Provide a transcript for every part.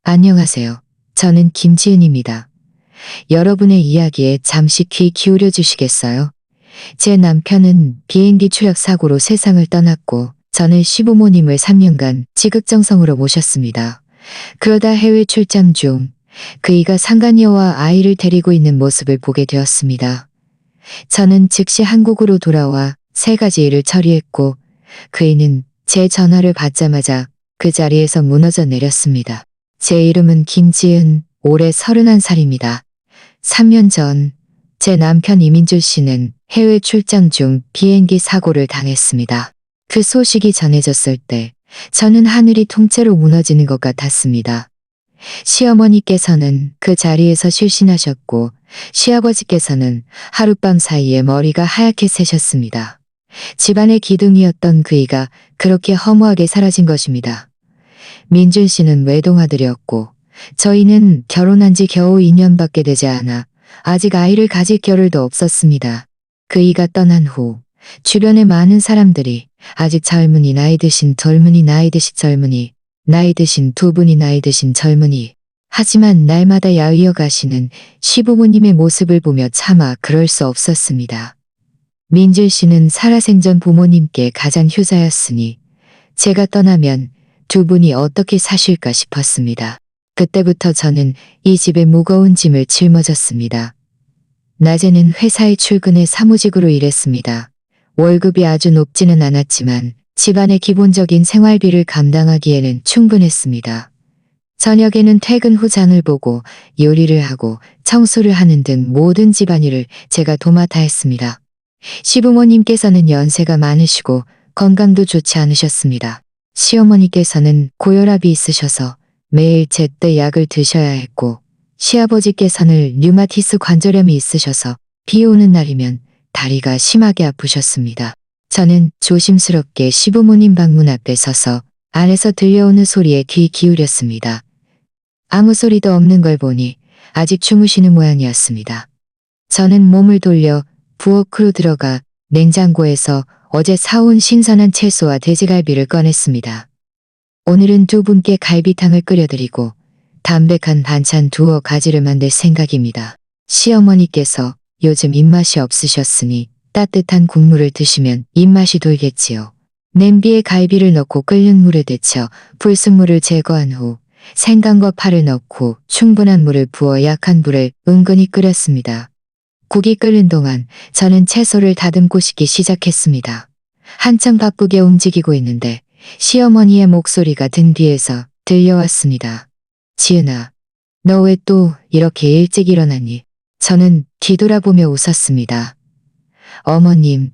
안녕하세요. 저는 김지은입니다. 여러분의 이야기에 잠시 귀 기울여 주시겠어요? 제 남편은 비행기 추락 사고로 세상을 떠났고 저는 시부모님을 3년간 지극정성으로 모셨습니다. 그러다 해외 출장 중 그이가 상간녀와 아이를 데리고 있는 모습을 보게 되었습니다. 저는 즉시 한국으로 돌아와 3가지 일을 처리했고 그이는 제 전화를 받자마자 그 자리에서 무너져 내렸습니다. 제 이름은 김지은, 올해 31살입니다. 3년 전 제 남편 이민주 씨는 해외 출장 중 비행기 사고를 당했습니다. 그 소식이 전해졌을 때 저는 하늘이 통째로 무너지는 것 같았습니다. 시어머니께서는 그 자리에서 실신하셨고 시아버지께서는 하룻밤 사이에 머리가 하얗게 새셨습니다. 집안의 기둥이었던 그이가 그렇게 허무하게 사라진 것입니다. 민준 씨는 외동아들이었고 저희는 결혼한 지 겨우 2년밖에 되지 않아 아직 아이를 가질 겨를도 없었습니다. 그이가 떠난 후 주변의 많은 사람들이 아직 젊은이 나이 드신 젊은이 나이 드신 젊은이 나이 드신 두 분이 나이 드신 젊은이 하지만 날마다 야위어 가시는 시부모님의 모습을 보며 차마 그럴 수 없었습니다. 민준 씨는 살아생전 부모님께 가장 효자였으니 제가 떠나면 두 분이 어떻게 사실까 싶었습니다. 그때부터 저는 이 집에 무거운 짐을 짊어졌습니다. 낮에는 회사에 출근해 사무직으로 일했습니다. 월급이 아주 높지는 않았지만 집안의 기본적인 생활비를 감당하기에는 충분했습니다. 저녁에는 퇴근 후 장을 보고 요리를 하고 청소를 하는 등 모든 집안일을 제가 도맡아 했습니다. 시부모님께서는 연세가 많으시고 건강도 좋지 않으셨습니다. 시어머니께서는 고혈압이 있으셔서 매일 제때 약을 드셔야 했고 시아버지께서는 류마티스 관절염이 있으셔서 비 오는 날이면 다리가 심하게 아프셨습니다. 저는 조심스럽게 시부모님 방문 앞에 서서 안에서 들려오는 소리에 귀 기울였습니다. 아무 소리도 없는 걸 보니 아직 주무시는 모양이었습니다. 저는 몸을 돌려 부엌으로 들어가 냉장고에서 어제 사온 신선한 채소와 돼지갈비를 꺼냈습니다. 오늘은 두 분께 갈비탕을 끓여드리고 담백한 반찬 2가지를 만들 생각입니다. 시어머니께서 요즘 입맛이 없으셨으니 따뜻한 국물을 드시면 입맛이 돌겠지요. 냄비에 갈비를 넣고 끓는 물에 데쳐 불순물을 제거한 후 생강과 파를 넣고 충분한 물을 부어 약한 불에 은근히 끓였습니다. 국이 끓는 동안 저는 채소를 다듬고 씻기 시작했습니다. 한창 바쁘게 움직이고 있는데 시어머니의 목소리가 등 뒤에서 들려왔습니다. 지은아, 너 왜 또 이렇게 일찍 일어났니? 저는 뒤돌아보며 웃었습니다. 어머님,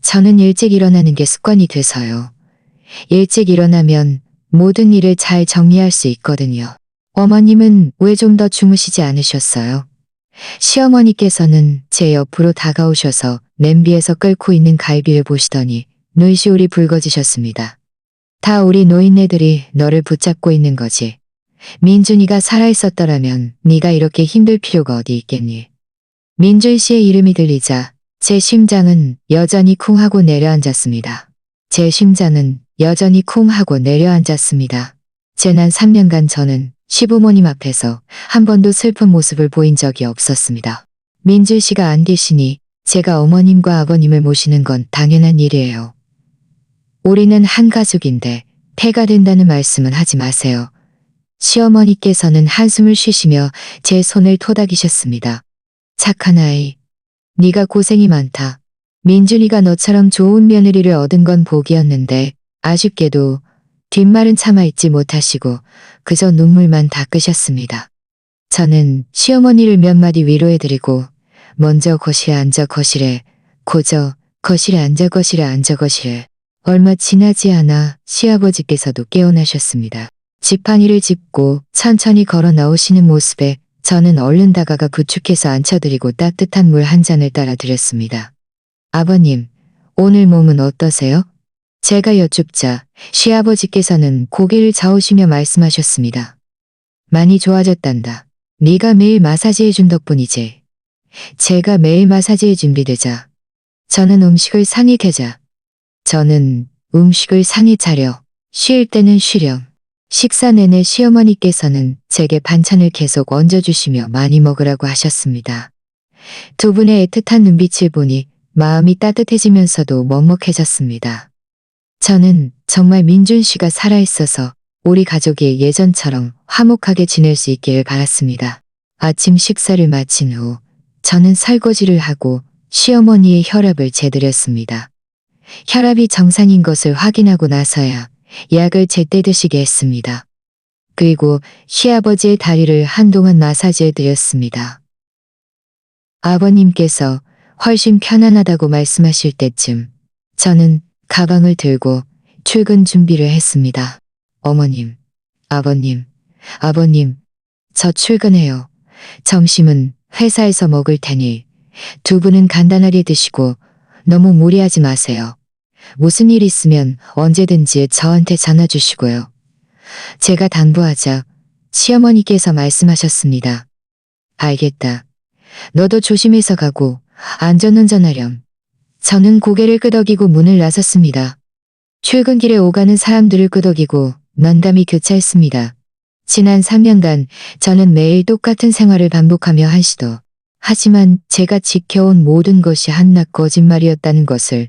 저는 일찍 일어나는 게 습관이 돼서요. 일찍 일어나면 모든 일을 잘 정리할 수 있거든요. 어머님은 왜 좀 더 주무시지 않으셨어요? 시어머니께서는 제 옆으로 다가오셔서 냄비에서 끓고 있는 갈비를 보시더니 눈시울이 붉어지셨습니다. 다 우리 노인네들이 너를 붙잡고 있는 거지. 민준이가 살아있었더라면 네가 이렇게 힘들 필요가 어디 있겠니. 민준 씨의 이름이 들리자 제 심장은 여전히 쿵 하고 내려앉았습니다. 제 심장은 여전히 쿵 하고 내려앉았습니다. 지난 3년간 저는 시부모님 앞에서 한 번도 슬픈 모습을 보인 적이 없었습니다. 민준 씨가 안 계시니 제가 어머님과 아버님을 모시는 건 당연한 일이에요. 우리는 한 가족인데 폐가 된다는 말씀은 하지 마세요. 시어머니께서는 한숨을 쉬시며 제 손을 토닥이셨습니다. 착한 아이, 네가 고생이 많다. 민준이가 너처럼 좋은 며느리를 얻은 건 복이었는데 아쉽게도 뒷말은 참아 있지 못하시고 그저 눈물만 닦으셨습니다. 저는 시어머니를 몇 마디 위로해드리고 먼저 거실에 앉아 거실에 고저 거실에 앉아 거실에 앉아 거실에 얼마 지나지 않아 시아버지께서도 깨어나셨습니다. 지팡이를 짚고 천천히 걸어 나오시는 모습에 저는 얼른 다가가 부축해서 앉혀드리고 따뜻한 물 한 잔을 따라 드렸습니다. 아버님, 오늘 몸은 어떠세요? 제가 여쭙자 시아버지께서는 고개를 저으시며 말씀하셨습니다. 많이 좋아졌단다. 네가 매일 마사지해준 덕분이지. 제가 매일 마사지해 준비되자. 저는 음식을 상에 개자. 저는 음식을 상에 차려. 쉴 때는 쉬렴. 식사 내내 시어머니께서는 제게 반찬을 계속 얹어주시며 많이 먹으라고 하셨습니다. 두 분의 애틋한 눈빛을 보니 마음이 따뜻해지면서도 먹먹해졌습니다. 저는 정말 민준 씨가 살아있어서 우리 가족이 예전처럼 화목하게 지낼 수 있기를 바랐습니다. 아침 식사를 마친 후 저는 설거지를 하고 시어머니의 혈압을 재드렸습니다. 혈압이 정상인 것을 확인하고 나서야 약을 제때 드시게 했습니다. 그리고 시아버지의 다리를 한동안 마사지해 드렸습니다. 아버님께서 훨씬 편안하다고 말씀하실 때쯤 저는 가방을 들고 출근 준비를 했습니다. 어머님, 아버님, 저 출근해요. 점심은 회사에서 먹을 테니 두 분은 간단하게 드시고 너무 무리하지 마세요. 무슨 일 있으면 언제든지 저한테 전화 주시고요. 제가 당부하자 시어머니께서 말씀하셨습니다. 알겠다. 너도 조심해서 가고 안전운전하렴. 저는 고개를 끄덕이고 문을 나섰습니다. 출근길에 오가는 사람들을 끄덕이고 면담이 교차했습니다. 지난 3년간 저는 매일 똑같은 생활을 반복하며 한시도 하지만 제가 지켜온 모든 것이 한낱 거짓말이었다는 것을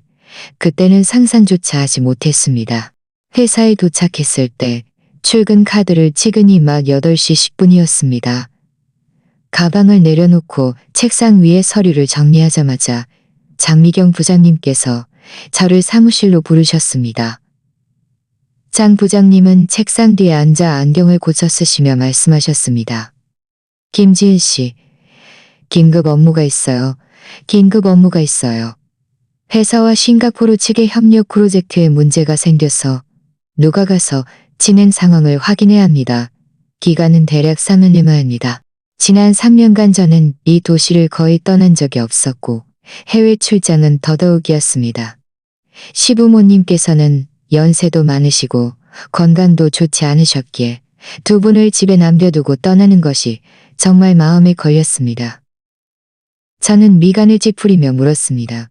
그때는 상상조차 하지 못했습니다. 회사에 도착했을 때 출근 카드를 찍으니 막 8시 10분이었습니다. 가방을 내려놓고 책상 위에 서류를 정리하자마자 장미경 부장님께서 저를 사무실로 부르셨습니다. 장 부장님은 책상 뒤에 앉아 안경을 고쳐 쓰시며 말씀하셨습니다. 김지은 씨, 긴급 업무가 있어요. 회사와 싱가포르 측의 협력 프로젝트에 문제가 생겨서 누가 가서 진행 상황을 확인해야 합니다. 기간은 대략 3년입니다. 지난 3년간 저는 이 도시를 거의 떠난 적이 없었고 해외 출장은 더더욱이었습니다. 시부모님께서는 연세도 많으시고 건강도 좋지 않으셨기에 두 분을 집에 남겨두고 떠나는 것이 정말 마음에 걸렸습니다. 저는 미간을 찌푸리며 물었습니다.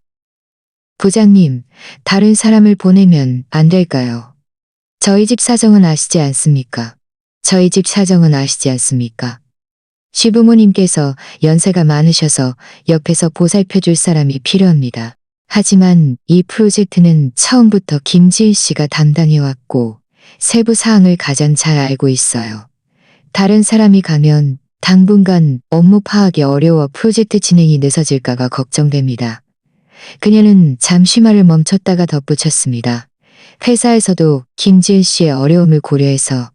부장님, 다른 사람을 보내면 안 될까요? 저희 집 사정은 아시지 않습니까? 시부모님께서 연세가 많으셔서 옆에서 보살펴줄 사람이 필요합니다. 하지만 이 프로젝트는 처음부터 김지은 씨가 담당해왔고 세부 사항을 가장 잘 알고 있어요. 다른 사람이 가면 당분간 업무 파악이 어려워 프로젝트 진행이 늦어질까가 걱정됩니다. 그녀는 잠시 말을 멈췄다가 덧붙였습니다. 회사에서도 김지은 씨의 어려움을 고려해서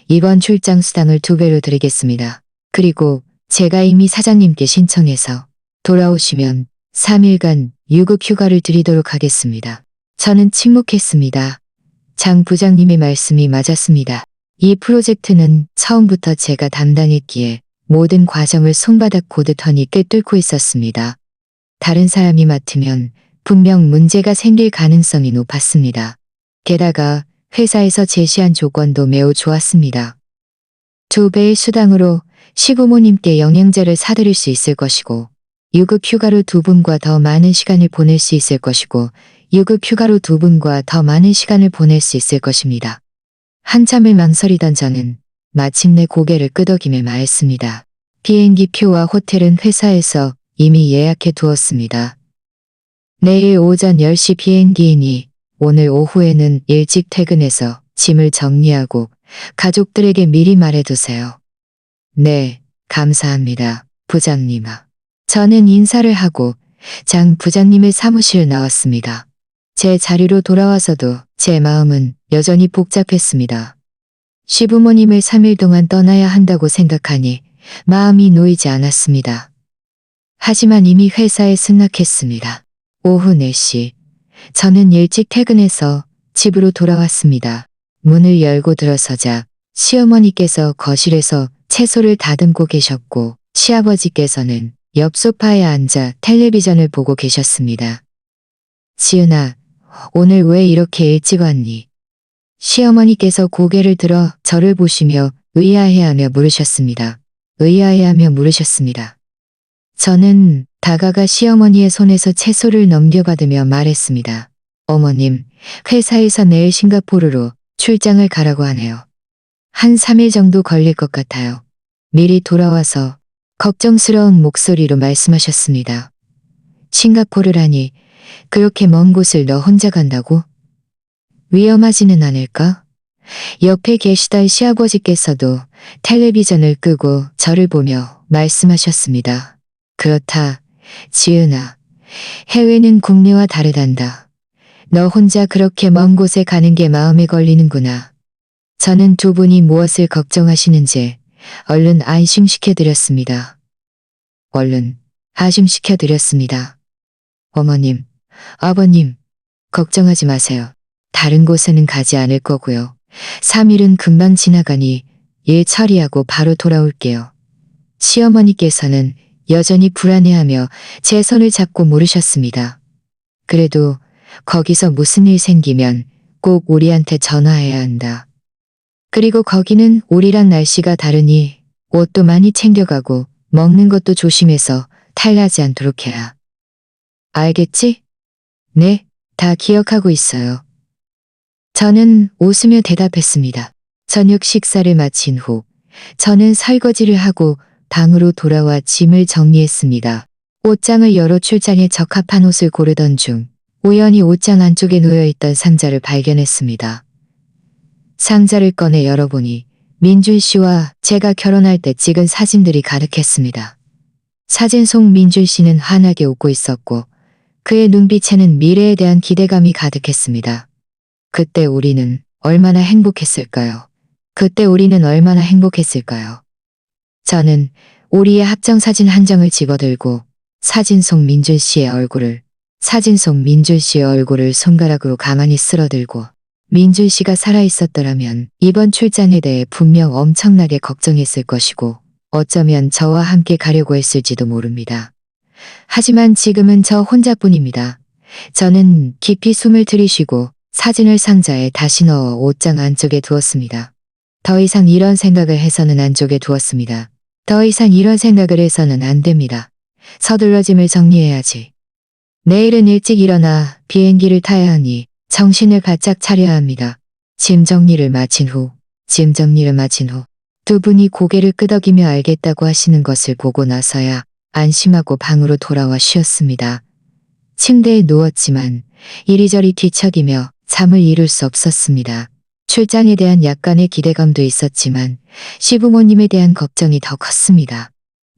이번 출장 수당을 2배로 드리겠습니다. 그리고 제가 이미 사장님께 신청해서 돌아오시면 3일간 유급 휴가를 드리도록 하겠습니다. 저는 침묵했습니다. 장 부장님의 말씀이 맞았습니다. 이 프로젝트는 처음부터 제가 담당했기에 모든 과정을 손바닥 고듯 허니 꿰뚫고 있었습니다. 다른 사람이 맡으면 분명 문제가 생길 가능성이 높았습니다. 게다가 회사에서 제시한 조건도 매우 좋았습니다. 2배의 수당으로 시부모님께 영양제를 사드릴 수 있을 것이고 유급 휴가로 두 분과 더 많은 시간을 보낼 수 있을 것입니다. 한참을 망설이던 저는 마침내 고개를 끄덕이며 말했습니다. 비행기 표와 호텔은 회사에서 이미 예약해 두었습니다. 내일 오전 10시 비행기이니 오늘 오후에는 일찍 퇴근해서 짐을 정리하고 가족들에게 미리 말해두세요. 네, 감사합니다, 부장님아. 저는 인사를 하고 장 부장님의 사무실을 나왔습니다. 제 자리로 돌아와서도 제 마음은 여전히 복잡했습니다. 시부모님을 3일 동안 떠나야 한다고 생각하니 마음이 놓이지 않았습니다. 하지만 이미 회사에 승낙했습니다. 오후 4시, 저는 일찍 퇴근해서 집으로 돌아왔습니다. 문을 열고 들어서자 시어머니께서 거실에서 채소를 다듬고 계셨고 시아버지께서는 옆 소파에 앉아 텔레비전을 보고 계셨습니다. 지은아, 오늘 왜 이렇게 일찍 왔니? 시어머니께서 고개를 들어 저를 보시며 의아해하며 물으셨습니다. 저는 다가가 시어머니의 손에서 채소를 넘겨받으며 말했습니다. 어머님, 회사에서 내일 싱가포르로 출장을 가라고 하네요. 한 3일 정도 걸릴 것 같아요. 미리 돌아와서 걱정스러운 목소리로 말씀하셨습니다. 싱가포르라니 그렇게 먼 곳을 너 혼자 간다고? 위험하지는 않을까? 옆에 계시던 시아버지께서도 텔레비전을 끄고 저를 보며 말씀하셨습니다. 그렇다, 지은아. 해외는 국내와 다르단다. 너 혼자 그렇게 먼 곳에 가는 게 마음에 걸리는구나. 저는 두 분이 무엇을 걱정하시는지 얼른 안심시켜드렸습니다. 얼른 안심시켜드렸습니다. 어머님, 아버님, 걱정하지 마세요. 다른 곳에는 가지 않을 거고요. 3일은 금방 지나가니 일 처리하고 바로 돌아올게요. 시어머니께서는 여전히 불안해하며 제 손을 잡고 물으셨습니다. 그래도 거기서 무슨 일 생기면 꼭 우리한테 전화해야 한다. 그리고 거기는 우리랑 날씨가 다르니 옷도 많이 챙겨가고 먹는 것도 조심해서 탈나지 않도록 해라. 알겠지? 네, 다 기억하고 있어요. 저는 웃으며 대답했습니다. 저녁 식사를 마친 후 저는 설거지를 하고 방으로 돌아와 짐을 정리했습니다. 옷장을 열어 출장에 적합한 옷을 고르던 중 우연히 옷장 안쪽에 놓여있던 상자를 발견했습니다. 상자를 꺼내 열어보니 민준 씨와 제가 결혼할 때 찍은 사진들이 가득했습니다. 사진 속 민준 씨는 환하게 웃고 있었고 그의 눈빛에는 미래에 대한 기대감이 가득했습니다. 그때 우리는 얼마나 행복했을까요? 그때 우리는 얼마나 행복했을까요? 저는 우리의 합정사진 한 장을 집어들고 사진 속 민준 씨의 얼굴을 손가락으로 가만히 쓸어들고 민준 씨가 살아있었더라면 이번 출장에 대해 분명 엄청나게 걱정했을 것이고 어쩌면 저와 함께 가려고 했을지도 모릅니다. 하지만 지금은 저 혼자뿐입니다. 저는 깊이 숨을 들이쉬고 사진을 상자에 다시 넣어 옷장 안쪽에 두었습니다. 더 이상 이런 생각을 해서는 안쪽에 두었습니다. 더 이상 이런 생각을 해서는 안 됩니다. 서둘러 짐을 정리해야지. 내일은 일찍 일어나 비행기를 타야 하니 정신을 바짝 차려야 합니다. 짐 정리를 마친 후 두 분이 고개를 끄덕이며 알겠다고 하시는 것을 보고 나서야 안심하고 방으로 돌아와 쉬었습니다. 침대에 누웠지만 이리저리 뒤척이며 잠을 이룰 수 없었습니다. 출장에 대한 약간의 기대감도 있었지만 시부모님에 대한 걱정이 더 컸습니다.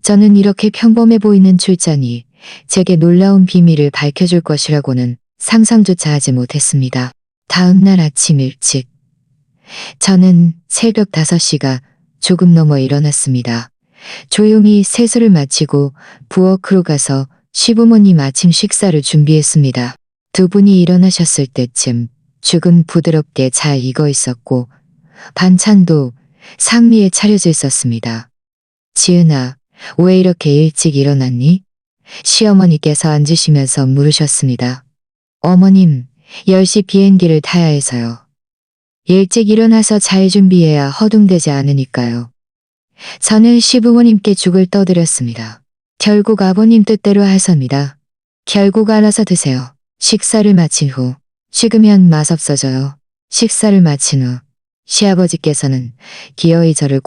저는 이렇게 평범해 보이는 출장이 제게 놀라운 비밀을 밝혀줄 것이라고는 상상조차 하지 못했습니다. 다음 날 아침 일찍 저는 새벽 5시가 조금 넘어 일어났습니다. 조용히 세수를 마치고 부엌으로 가서 시부모님 아침 식사를 준비했습니다. 두 분이 일어나셨을 때쯤 죽은 부드럽게 잘 익어 있었고 반찬도 상미에 차려져 있었습니다. 지은아, 왜 이렇게 일찍 일어났니? 시어머니께서 앉으시면서 물으셨습니다. 어머님, 10시 비행기를 타야 해서요. 일찍 일어나서 잘 준비해야 허둥대지 않으니까요. 저는 시부모님께 죽을 떠드렸습니다. 결국 아버님 뜻대로 하섭니다. 결국 알아서 드세요. 식사를 마친 후 식으면 맛없어져요. 식사를 마친 후 시아버지께서는 기어이 저를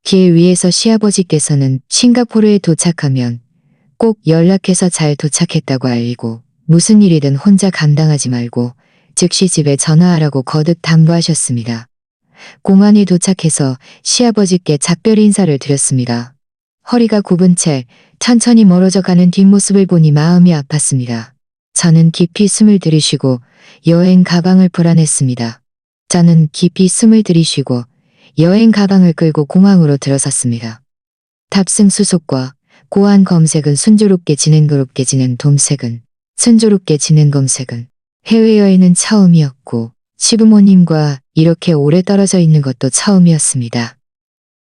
길 위에서 시아버지께서는 싱가포르에 도착하면 꼭 연락해서 잘 도착했다고 알리고 무슨 일이든 혼자 감당하지 말고 즉시 집에 전화하라고 거듭 당부하셨습니다. 공항에 도착해서 시아버지께 작별 인사를 드렸습니다. 허리가 굽은 채 천천히 멀어져 가는 뒷모습을 보니 마음이 아팠습니다. 저는 깊이 숨을 들이쉬고 여행 가방을 불안했습니다. 여행 가방을 끌고 공항으로 들어섰습니다. 탑승 수속과 고안 검색은 순조롭게 진행 검색은 해외여행은 처음이었고 시부모님과 이렇게 오래 떨어져 있는 것도 처음이었습니다.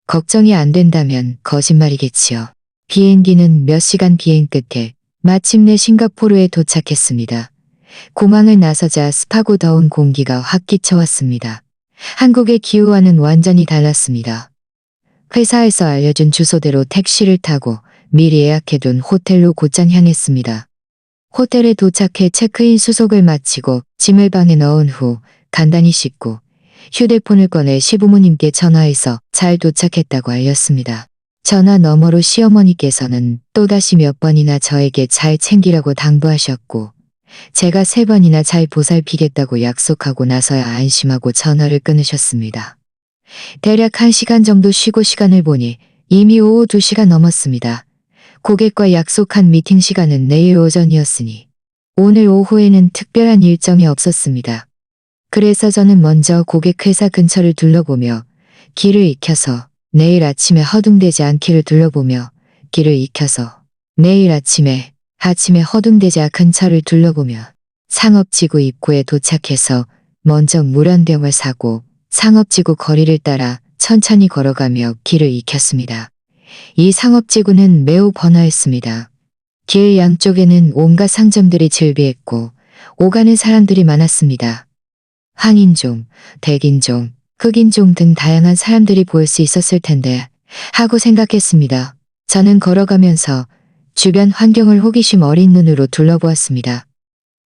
걱정이 안 된다면 거짓말이겠지요. 비행기는 몇 시간 비행 끝에 마침내 싱가포르에 도착했습니다. 공항을 나서자 습하고 더운 공기가 확 끼쳐왔습니다. 한국의 기후와는 완전히 달랐습니다. 회사에서 알려준 주소대로 택시를 타고 미리 예약해둔 호텔로 곧장 향했습니다. 호텔에 도착해 체크인 수속을 마치고 짐을 방에 넣은 후 간단히 씻고 휴대폰을 꺼내 시부모님께 전화해서 잘 도착했다고 알렸습니다. 전화 너머로 시어머니께서는 또다시 몇 번이나 저에게 잘 챙기라고 당부하셨고 제가 3번이나 잘 보살피겠다고 약속하고 나서야 안심하고 전화를 끊으셨습니다. 대략 1시간 정도 쉬고 시간을 보니 이미 오후 2시가 넘었습니다. 고객과 약속한 미팅 시간은 내일 오전이었으니 오늘 오후에는 특별한 일정이 없었습니다. 그래서 저는 먼저 고객 회사 근처를 둘러보며 길을 익혀서 내일 아침에 허둥대지 않기를 둘러보며 길을 익혀서 내일 아침에 허둥대지 근처를 둘러보며 상업지구 입구에 도착해서 먼저 물 한 병을 사고 상업지구 거리를 따라 천천히 걸어가며 길을 익혔습니다. 이 상업지구는 매우 번화했습니다. 길 양쪽에는 온갖 상점들이 즐비했고 오가는 사람들이 많았습니다. 황인종, 백인종, 흑인종 등 다양한 사람들이 보일 수 있었을 텐데 하고 생각했습니다. 저는 걸어가면서 주변 환경을 호기심 어린 눈으로 둘러보았습니다.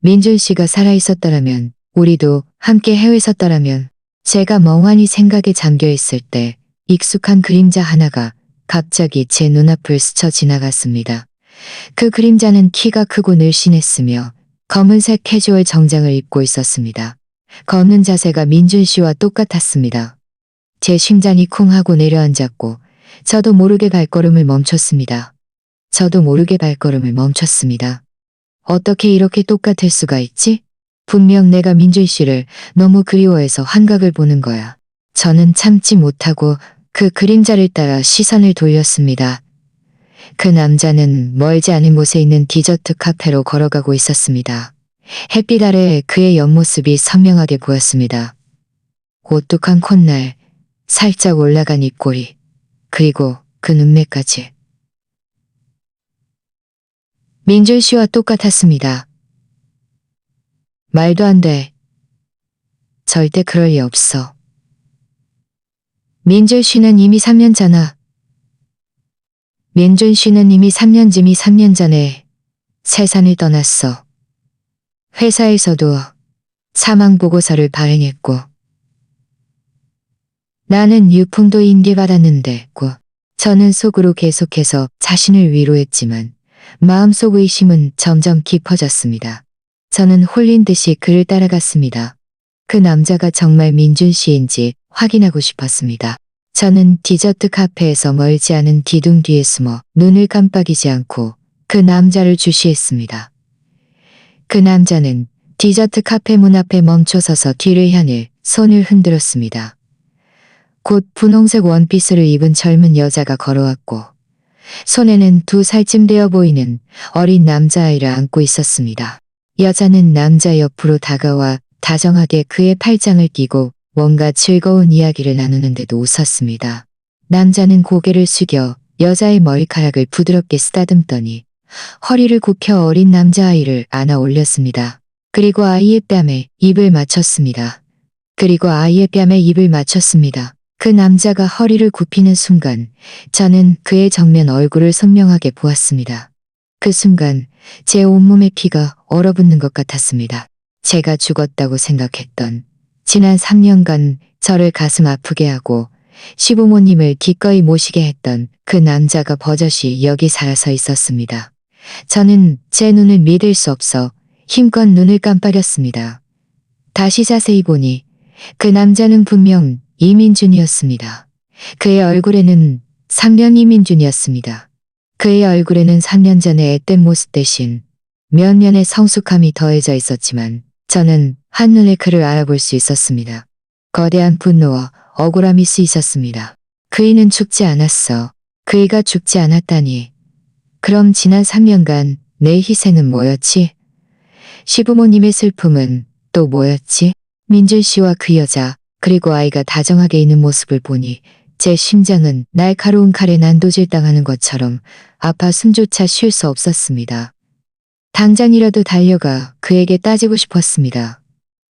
민준 씨가 살아있었더라면, 우리도 함께 헤어졌더라면, 제가 멍하니 생각에 잠겨있을 때 익숙한 그림자 하나가 갑자기 제 눈앞을 스쳐 지나갔습니다. 그 그림자는 키가 크고 늘씬했으며 검은색 캐주얼 정장을 입고 있었습니다. 걷는 자세가 민준 씨와 똑같았습니다. 제 심장이 쿵 하고 내려앉았고 저도 모르게 발걸음을 멈췄습니다. 어떻게 이렇게 똑같을 수가 있지? 분명 내가 민준 씨를 너무 그리워해서 환각을 보는 거야. 저는 참지 못하고 그 그림자를 따라 시선을 돌렸습니다. 그 남자는 멀지 않은 곳에 있는 디저트 카페로 걸어가고 있었습니다. 햇빛 아래 그의 옆모습이 선명하게 보였습니다. 오뚝한 콧날, 살짝 올라간 입꼬리, 그리고 그 눈매까지. 민준 씨와 똑같았습니다. 말도 안 돼. 절대 그럴 리 없어. 민준 씨는 이미 3년 전에 세상을 떠났어. 회사에서도 사망보고서를 발행했고 나는 유풍도 인계받았는데 저는 속으로 계속해서 자신을 위로했지만 마음속 의심은 점점 깊어졌습니다. 저는 홀린 듯이 그를 따라갔습니다. 그 남자가 정말 민준 씨인지 확인하고 싶었습니다. 저는 디저트 카페에서 멀지 않은 기둥 뒤에 숨어 눈을 깜빡이지 않고 그 남자를 주시했습니다. 그 남자는 디저트 카페 문 앞에 멈춰서서 뒤를 향해 손을 흔들었습니다. 곧 분홍색 원피스를 입은 젊은 여자가 걸어왔고 손에는 2살쯤 되어 보이는 어린 남자아이를 안고 있었습니다. 여자는 남자 옆으로 다가와 다정하게 그의 팔짱을 끼고 뭔가 즐거운 이야기를 나누는데도 웃었습니다. 남자는 고개를 숙여 여자의 머리카락을 부드럽게 쓰다듬더니 허리를 굽혀 어린 남자아이를 안아 올렸습니다. 그리고 아이의 뺨에 입을 맞췄습니다. 그 남자가 허리를 굽히는 순간 저는 그의 정면 얼굴을 선명하게 보았습니다. 그 순간 제 온몸의 피가 얼어붙는 것 같았습니다. 제가 죽었다고 생각했던 지난 3년간 저를 가슴 아프게 하고 시부모님을 기꺼이 모시게 했던 그 남자가 버젓이 여기 살아서 있었습니다. 저는 제 눈을 믿을 수 없어 힘껏 눈을 깜빡였습니다. 다시 자세히 보니 그 남자는 분명 이민준이었습니다. 그의 얼굴에는 3년 전의 앳된 모습 대신 면면의 성숙함이 더해져 있었지만 저는 한눈에 그를 알아볼 수 있었습니다. 거대한 분노와 억울함이 있었습니다. 그이는 죽지 않았어. 그이가 죽지 않았다니. 그럼 지난 3년간 내 희생은 뭐였지? 시부모님의 슬픔은 또 뭐였지? 민준 씨와 그 여자 그리고 아이가 다정하게 있는 모습을 보니 제 심장은 날카로운 칼에 난도질 당하는 것처럼 아파 숨조차 쉴 수 없었습니다. 당장이라도 달려가 그에게 따지고 싶었습니다.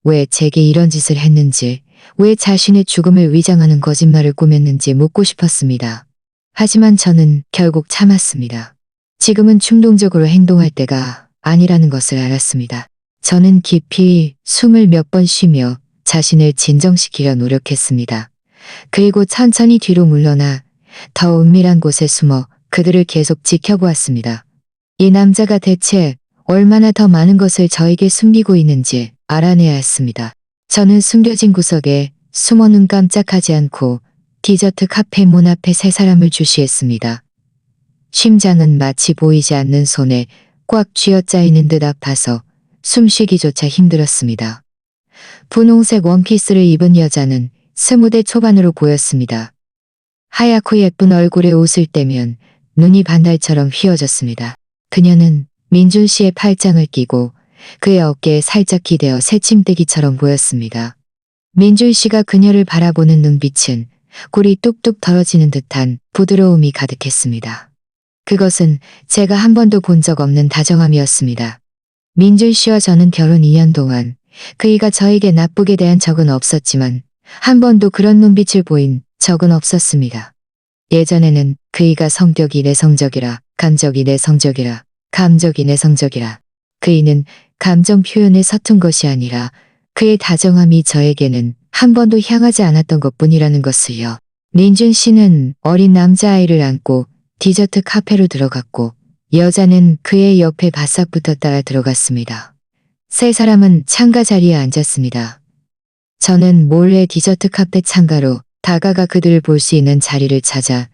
왜 제게 이런 짓을 했는지, 왜 자신의 죽음을 위장하는 거짓말을 꾸몄는지 묻고 싶었습니다. 하지만 저는 결국 참았습니다. 지금은 충동적으로 행동할 때가 아니라는 것을 알았습니다. 저는 깊이 숨을 몇 번 쉬며 자신을 진정시키려 노력했습니다. 그리고 천천히 뒤로 물러나 더 은밀한 곳에 숨어 그들을 계속 지켜보았습니다. 이 남자가 대체 얼마나 더 많은 것을 저에게 숨기고 있는지 알아내야 했습니다. 저는 숨겨진 구석에 숨어 눈 깜짝하지 않고 디저트 카페 문 앞에 세 사람을 주시했습니다. 심장은 마치 보이지 않는 손에 꽉 쥐어짜이는 듯 아파서 숨쉬기조차 힘들었습니다. 분홍색 원피스를 입은 여자는 20대 초반으로 보였습니다. 하얗고 예쁜 얼굴에 옷을 떼면 눈이 반달처럼 휘어졌습니다. 그녀는 민준 씨의 팔짱을 끼고 그의 어깨에 살짝 기대어 새침대기처럼 보였습니다. 민준 씨가 그녀를 바라보는 눈빛은 꿀이 뚝뚝 떨어지는 듯한 부드러움이 가득했습니다. 그것은 제가 한 번도 본 적 없는 다정함이었습니다. 민준 씨와 저는 결혼 2년 동안 그이가 저에게 나쁘게 대한 적은 없었지만 한 번도 그런 눈빛을 보인 적은 없었습니다. 예전에는 그이가 성격이 내성적이라, 감정이 내성적이라, 감정이 내성적이라. 그이는 감정 표현에 서툰 것이 아니라 그의 다정함이 저에게는 한 번도 향하지 않았던 것뿐이라는 것을요. 민준 씨는 어린 남자아이를 안고 디저트 카페로 들어갔고 여자는 그의 옆에 바싹 붙어 따라 들어갔습니다. 세 사람은 창가 자리에 앉았습니다. 저는 몰래 디저트 카페 창가로 다가가 그들을 볼 수 있는 자리를 찾아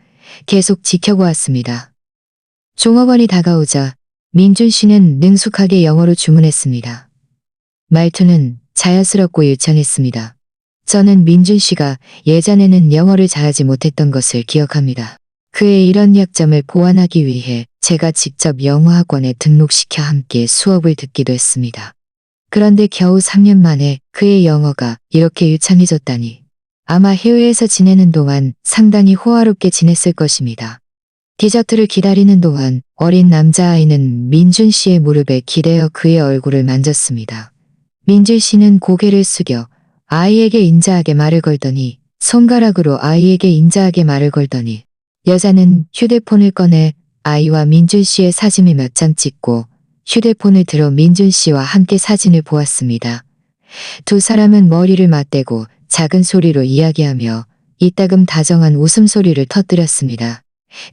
계속 지켜보았습니다. 종업원이 다가오자 민준 씨는 능숙하게 영어로 주문했습니다. 말투는 자연스럽고 유창했습니다. 저는 민준 씨가 예전에는 영어를 잘하지 못했던 것을 기억합니다. 그의 이런 약점을 보완하기 위해 제가 직접 영어학원에 등록시켜 함께 수업을 듣기도 했습니다. 그런데 겨우 3년 만에 그의 영어가 이렇게 유창해졌다니 아마 해외에서 지내는 동안 상당히 호화롭게 지냈을 것입니다. 디저트를 기다리는 동안 어린 남자아이는 민준 씨의 무릎에 기대어 그의 얼굴을 만졌습니다. 민준 씨는 고개를 숙여 아이에게 인자하게 말을 걸더니 손가락으로 아이에게 인자하게 말을 걸더니 여자는 휴대폰을 꺼내 아이와 민준 씨의 사진을 몇 장 찍고 휴대폰을 들어 민준 씨와 함께 사진을 보았습니다. 두 사람은 머리를 맞대고 작은 소리로 이야기하며 이따금 다정한 웃음소리를 터뜨렸습니다.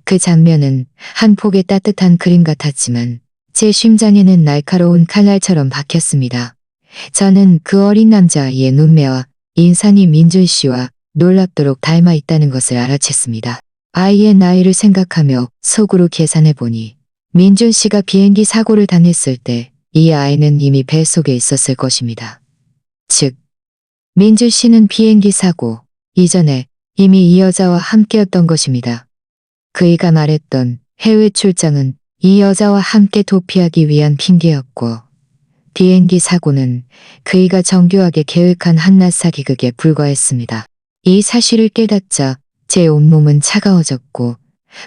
그 장면은 한 폭의 따뜻한 그림 같았지만 제 심장에는 날카로운 칼날처럼 박혔습니다. 저는 그 어린 남자아이의 눈매와 인상이 민준 씨와 놀랍도록 닮아 있다는 것을 알아챘습니다. 아이의 나이를 생각하며 속으로 계산해보니 민준 씨가 비행기 사고를 당했을 때 이 아이는 이미 뱃속에 있었을 것입니다. 즉, 민준 씨는 비행기 사고 이전에 이미 이 여자와 함께였던 것입니다. 그이가 말했던 해외 출장은 이 여자와 함께 도피하기 위한 핑계였고 비행기 사고는 그이가 정교하게 계획한 한낱 사기극에 불과했습니다. 이 사실을 깨닫자 제 온몸은 차가워졌고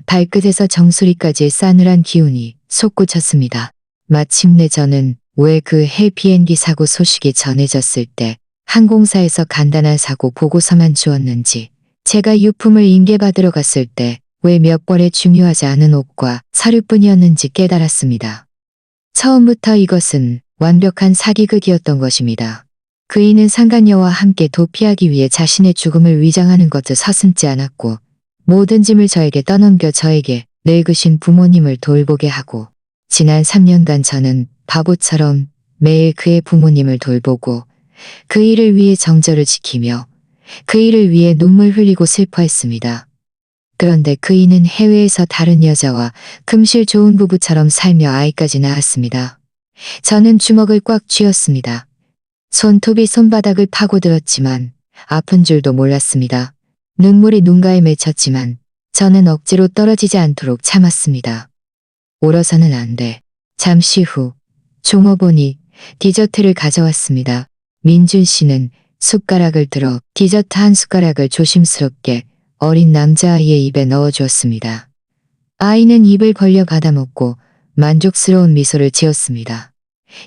발끝에서 정수리까지 싸늘한 기운이 솟구쳤습니다. 마침내 저는 왜 그 해 비행기 사고 소식이 전해졌을 때 항공사에서 간단한 사고 보고서만 주었는지 제가 유품을 인계받으러 갔을 때 왜 몇 벌의 중요하지 않은 옷과 서류뿐이었는지 깨달았습니다. 처음부터 이것은 완벽한 사기극이었던 것입니다. 그이는 상간녀와 함께 도피하기 위해 자신의 죽음을 위장하는 것도 서슴지 않았고 모든 짐을 저에게 떠넘겨 저에게 늙으신 부모님을 돌보게 하고 지난 3년간 저는 바보처럼 매일 그의 부모님을 돌보고 그 일을 위해 정절을 지키며 그 일을 위해 눈물 흘리고 슬퍼했습니다. 그런데 그이는 해외에서 다른 여자와 금실 좋은 부부처럼 살며 아이까지 낳았습니다. 저는 주먹을 꽉 쥐었습니다. 손톱이 손바닥을 파고들었지만 아픈 줄도 몰랐습니다. 눈물이 눈가에 맺혔지만 저는 억지로 떨어지지 않도록 참았습니다. 울어서는 안 돼. 잠시 후 종업원이 디저트를 가져왔습니다. 민준 씨는 숟가락을 들어 디저트 한 숟가락을 조심스럽게 어린 남자아이의 입에 넣어주었습니다. 아이는 입을 벌려 받아먹고 만족스러운 미소를 지었습니다.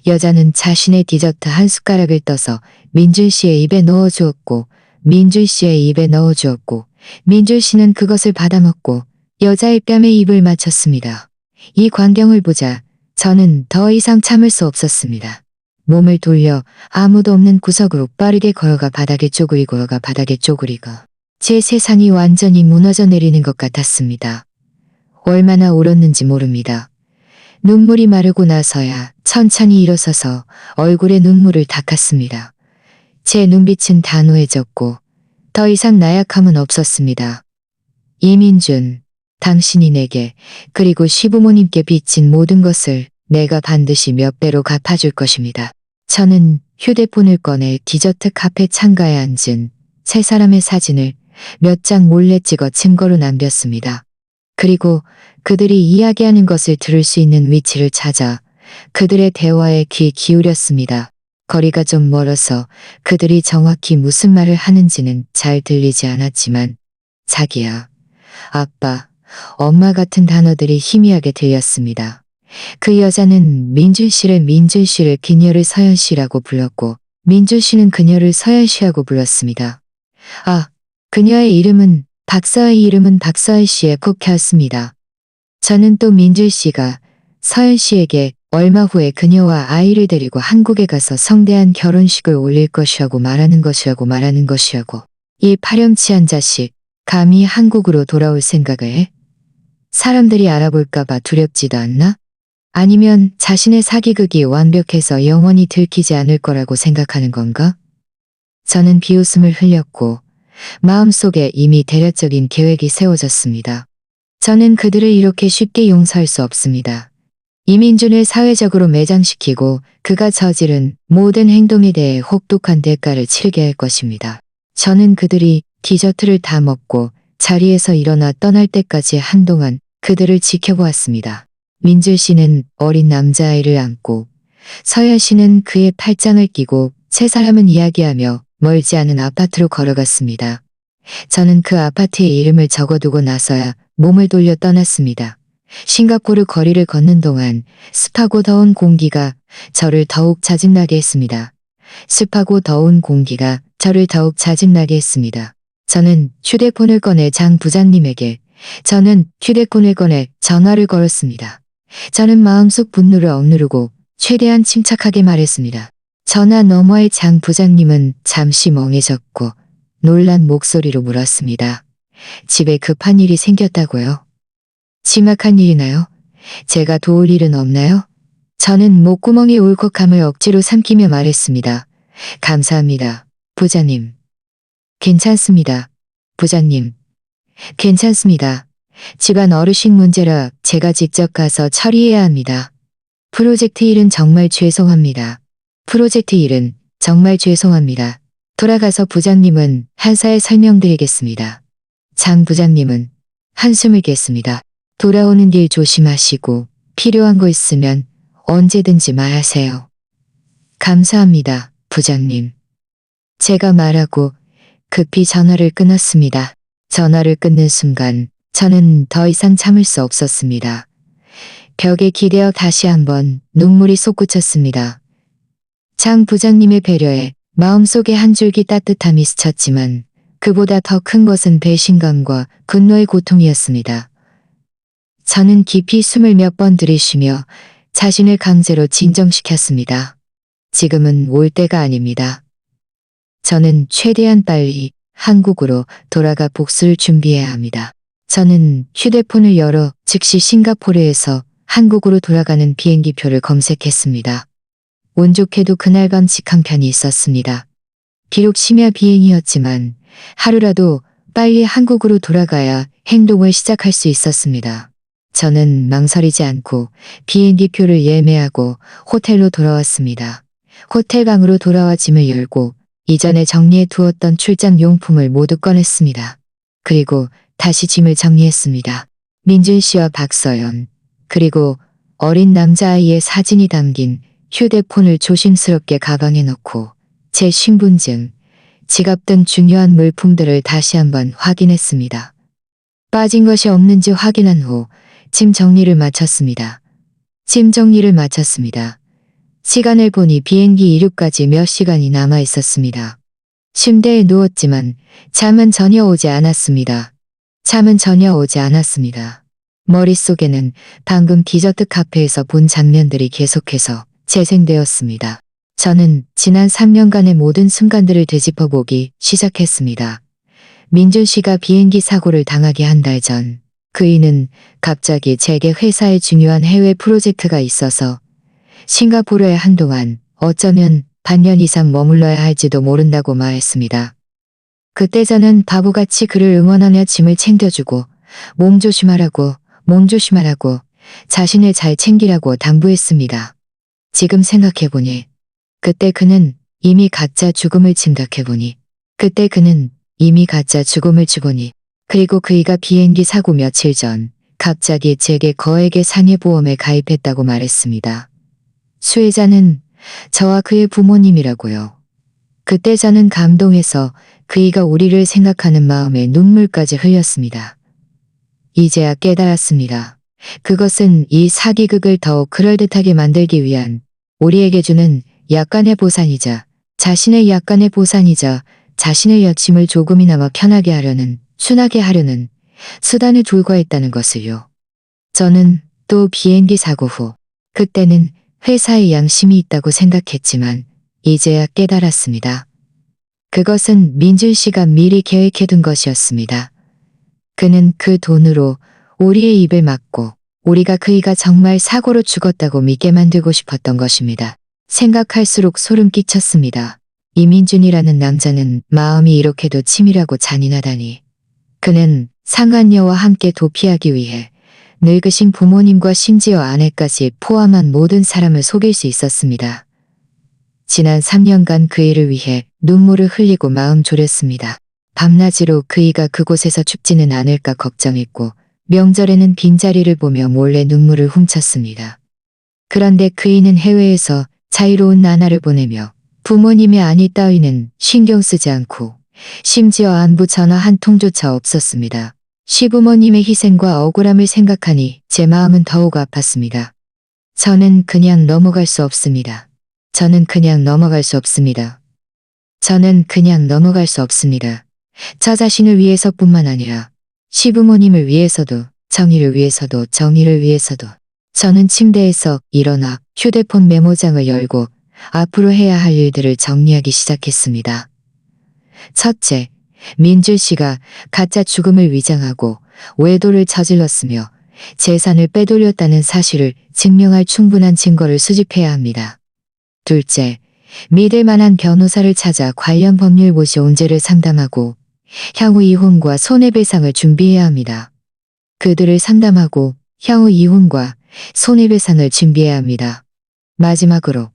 여자는 자신의 디저트 한 숟가락을 떠서 민준 씨의 입에 넣어주었고 민준 씨의 입에 넣어주었고 민준 씨는 그것을 받아먹고 여자의 뺨에 입을 맞췄습니다. 이 광경을 보자 저는 더 이상 참을 수 없었습니다. 몸을 돌려 아무도 없는 구석으로 빠르게 걸어가 바닥에 쪼그리가 제 세상이 완전히 무너져 내리는 것 같았습니다. 얼마나 울었는지 모릅니다. 눈물이 마르고 나서야 천천히 일어서서 얼굴에 눈물을 닦았습니다. 제 눈빛은 단호해졌고 더 이상 나약함은 없었습니다. 이민준, 당신이 내게 그리고 시부모님께 빚진 모든 것을 내가 반드시 몇 배로 갚아줄 것입니다. 저는 휴대폰을 꺼내 디저트 카페 창가에 앉은 세 사람의 사진을 몇 장 몰래 찍어 증거로 남겼습니다. 그리고 그들이 이야기하는 것을 들을 수 있는 위치를 찾아 그들의 대화에 귀 기울였습니다. 거리가 좀 멀어서 그들이 정확히 무슨 말을 하는지는 잘 들리지 않았지만 자기야, 아빠, 엄마 같은 단어들이 희미하게 들렸습니다. 그 여자는 민준 씨를 그녀를 서연 씨라고 불렀고 민준 씨는 그녀를 서연 씨라고 불렀습니다. 아, 그녀의 이름은 박서연 씨에 국해였습니다. 저는 또 민준 씨가 서연 씨에게 얼마 후에 그녀와 아이를 데리고 한국에 가서 성대한 결혼식을 올릴 것이라고 말하는 것이라고. 이 파렴치한 자식, 감히 한국으로 돌아올 생각을 해? 사람들이 알아볼까봐 두렵지도 않나? 아니면 자신의 사기극이 완벽해서 영원히 들키지 않을 거라고 생각하는 건가? 저는 비웃음을 흘렸고 마음속에 이미 대략적인 계획이 세워졌습니다. 저는 그들을 이렇게 쉽게 용서할 수 없습니다. 이민준을 사회적으로 매장시키고 그가 저지른 모든 행동에 대해 혹독한 대가를 치르게 할 것입니다. 저는 그들이 디저트를 다 먹고 자리에서 일어나 떠날 때까지 한동안 그들을 지켜보았습니다. 민준 씨는 어린 남자아이를 안고 서연 씨는 그의 팔짱을 끼고 세 사람은 이야기하며 멀지 않은 아파트로 걸어갔습니다. 저는 그 아파트의 이름을 적어두고 나서야 몸을 돌려 떠났습니다. 싱가포르 거리를 걷는 동안 습하고 더운 공기가 저를 더욱 짜증나게 했습니다. 저는 휴대폰을 꺼내 장 부장님에게 전화를 걸었습니다. 저는 마음속 분노를 억누르고 최대한 침착하게 말했습니다. 전화 너머의 장 부장님은 잠시 멍해졌고 놀란 목소리로 물었습니다. 집에 급한 일이 생겼다고요? 심각한 일이나요? 제가 도울 일은 없나요? 저는 목구멍의 울컥함을 억지로 삼키며 말했습니다. 감사합니다, 부장님. 괜찮습니다, 부장님. 괜찮습니다. 집안 어르신 문제라 제가 직접 가서 처리해야 합니다. 프로젝트 일은 정말 죄송합니다. 돌아가서 부장님은 한사에 설명드리겠습니다. 장 부장님은 한숨을 깼습니다. 돌아오는 길 조심하시고 필요한 거 있으면 언제든지 말하세요. 감사합니다, 부장님. 제가 말하고 급히 전화를 끊었습니다. 전화를 끊는 순간 저는 더 이상 참을 수 없었습니다. 벽에 기대어 다시 한번 눈물이 솟구쳤습니다. 장 부장님의 배려에 마음속에 한 줄기 따뜻함이 스쳤지만 그보다 더 큰 것은 배신감과 분노의 고통이었습니다. 저는 깊이 숨을 몇 번 들이쉬며 자신을 강제로 진정시켰습니다. 지금은 올 때가 아닙니다. 저는 최대한 빨리 한국으로 돌아가 복수를 준비해야 합니다. 저는 휴대폰을 열어 즉시 싱가포르에서 한국으로 돌아가는 비행기표를 검색했습니다. 운 좋게도 그날 밤 직항편이 있었습니다. 비록 심야 비행이었지만 하루라도 빨리 한국으로 돌아가야 행동을 시작할 수 있었습니다. 저는 망설이지 않고 비행기표를 예매하고 호텔로 돌아왔습니다. 호텔 방으로 돌아와 짐을 열고 이전에 정리해 두었던 출장 용품을 모두 꺼냈습니다. 그리고 다시 짐을 정리했습니다. 민준 씨와 박서연, 그리고 어린 남자아이의 사진이 담긴 휴대폰을 조심스럽게 가방에 넣고 제 신분증, 지갑 등 중요한 물품들을 다시 한번 확인했습니다. 빠진 것이 없는지 확인한 후 짐 정리를 마쳤습니다. 시간을 보니 비행기 이륙까지 몇 시간이 남아 있었습니다. 침대에 누웠지만 잠은 전혀 오지 않았습니다. 머릿속에는 방금 디저트 카페에서 본 장면들이 계속해서 재생되었습니다. 저는 지난 3년간의 모든 순간들을 되짚어보기 시작했습니다. 민준 씨가 비행기 사고를 당하기 한 달 전, 그이는 갑자기 제게 회사에 중요한 해외 프로젝트가 있어서 싱가포르에 한동안 어쩌면 반년 이상 머물러야 할지도 모른다고 말했습니다. 그때 저는 바보같이 그를 응원하며 짐을 챙겨주고 몸 조심하라고 자신을 잘 챙기라고 당부했습니다. 지금 생각해보니 그때 그는 이미 가짜 죽음을 침닥해보니 그리고 그이가 비행기 사고 며칠 전 갑자기 제게 거액의 상해보험에 가입했다고 말했습니다. 수혜자는 저와 그의 부모님이라고요. 그때 저는 감동해서 그이가 우리를 생각하는 마음에 눈물까지 흘렸습니다. 이제야 깨달았습니다. 그것은 이 사기극을 더욱 그럴듯하게 만들기 위한 우리에게 주는 약간의 보상이자 자신의 여침을 조금이나마 편하게 하려는 순하게 하려는 수단을 둘거했다는 것을요. 저는 또 비행기 사고 후 그때는 회사에 양심이 있다고 생각했지만 이제야 깨달았습니다. 그것은 민준 씨가 미리 계획해둔 것이었습니다. 그는 그 돈으로 우리의 입을 막고 우리가 그이가 정말 사고로 죽었다고 믿게 만들고 싶었던 것입니다. 생각할수록 소름 끼쳤습니다. 이민준이라는 남자는 마음이 이렇게도 치밀하고 잔인하다니. 그는 상간녀와 함께 도피하기 위해 늙으신 부모님과 심지어 아내까지 포함한 모든 사람을 속일 수 있었습니다. 지난 3년간 그이를 위해 눈물을 흘리고 마음 졸였습니다. 밤낮으로 그이가 그곳에서 죽지는 않을까 걱정했고 명절에는 빈자리를 보며 몰래 눈물을 훔쳤습니다. 그런데 그이는 해외에서 자유로운 나날을 보내며 부모님의 안위 따위는 신경 쓰지 않고 심지어 안부 전화 한 통조차 없었습니다. 시부모님의 희생과 억울함을 생각하니 제 마음은 더욱 아팠습니다. 저는 그냥 넘어갈 수 없습니다. 저 자신을 위해서뿐만 아니라 시부모님을 위해서도 정의를 위해서도 저는 침대에서 일어나 휴대폰 메모장을 열고 앞으로 해야 할 일들을 정리하기 시작했습니다. 첫째, 민준 씨가 가짜 죽음을 위장하고 외도를 저질렀으며 재산을 빼돌렸다는 사실을 증명할 충분한 증거를 수집해야 합니다. 둘째, 믿을 만한 변호사를 찾아 관련 법률 모시 온제를 상담하고 향후 이혼과 손해배상을 준비해야 합니다. 그들을 상담하고 향후 이혼과 손해배상을 준비해야 합니다. 마지막으로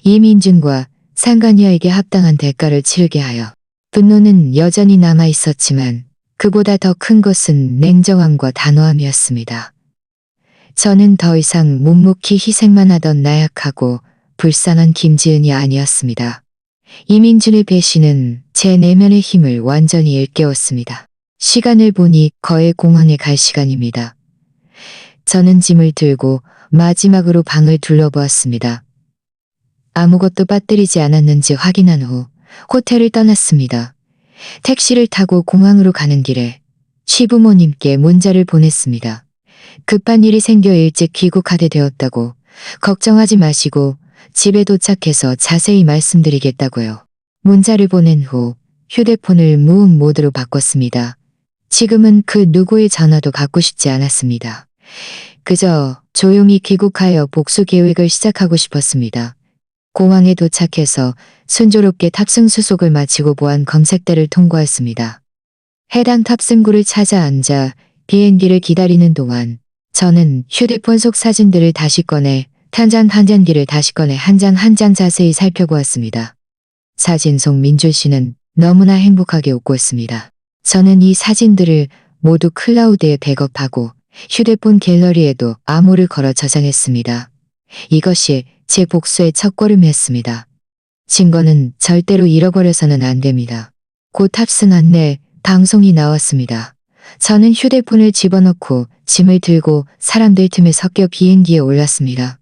이민준과 상간녀에게 합당한 대가를 치르게 하여 분노는 여전히 남아 있었지만 그보다 더 큰 것은 냉정함과 단호함이었습니다. 저는 더 이상 묵묵히 희생만 하던 나약하고 불쌍한 김지은이 아니었습니다. 이민준의 배신은 제 내면의 힘을 완전히 일깨웠습니다. 시간을 보니 거의 공항에 갈 시간입니다. 저는 짐을 들고 마지막으로 방을 둘러보았습니다. 아무것도 빠뜨리지 않았는지 확인한 후 호텔을 떠났습니다. 택시를 타고 공항으로 가는 길에 시부모님께 문자를 보냈습니다. 급한 일이 생겨 일찍 귀국하게 되었다고 걱정하지 마시고 집에 도착해서 자세히 말씀드리겠다고요. 문자를 보낸 후 휴대폰을 무음 모드로 바꿨습니다. 지금은 그 누구의 전화도 받고 싶지 않았습니다. 그저 조용히 귀국하여 복수 계획을 시작하고 싶었습니다. 공항에 도착해서 순조롭게 탑승 수속을 마치고 보안 검색대를 통과했습니다. 해당 탑승구를 찾아 앉아 비행기를 기다리는 동안 저는 휴대폰 속 사진들을 다시 꺼내 한 장 한 장 자세히 살펴보았습니다. 사진 속 민준 씨는 너무나 행복하게 웃고 있습니다. 저는 이 사진들을 모두 클라우드에 백업하고 휴대폰 갤러리에도 암호를 걸어 저장했습니다. 이것이 제 복수의 첫걸음이었습니다. 증거는 절대로 잃어버려서는 안 됩니다. 곧 탑승 안내 방송이 나왔습니다. 저는 휴대폰을 집어넣고 짐을 들고 사람들 틈에 섞여 비행기에 올랐습니다.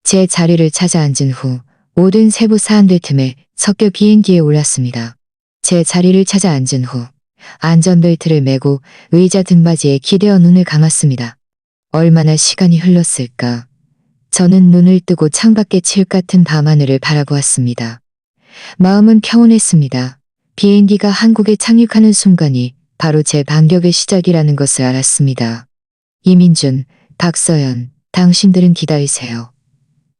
제 자리를 찾아 앉은 후 모든 세부 사람들 틈에 섞여 비행기에 올랐습니다. 제 자리를 찾아 앉은 후 안전벨트를 매고 의자 등받이에 기대어 눈을 감았습니다. 얼마나 시간이 흘렀을까. 저는 눈을 뜨고 창밖의 칠 같은 밤하늘을 바라보았습니다. 마음은 평온했습니다. 비행기가 한국에 착륙하는 순간이 바로 제 반격의 시작이라는 것을 알았습니다. 이민준, 박서연, 당신들은 기다리세요.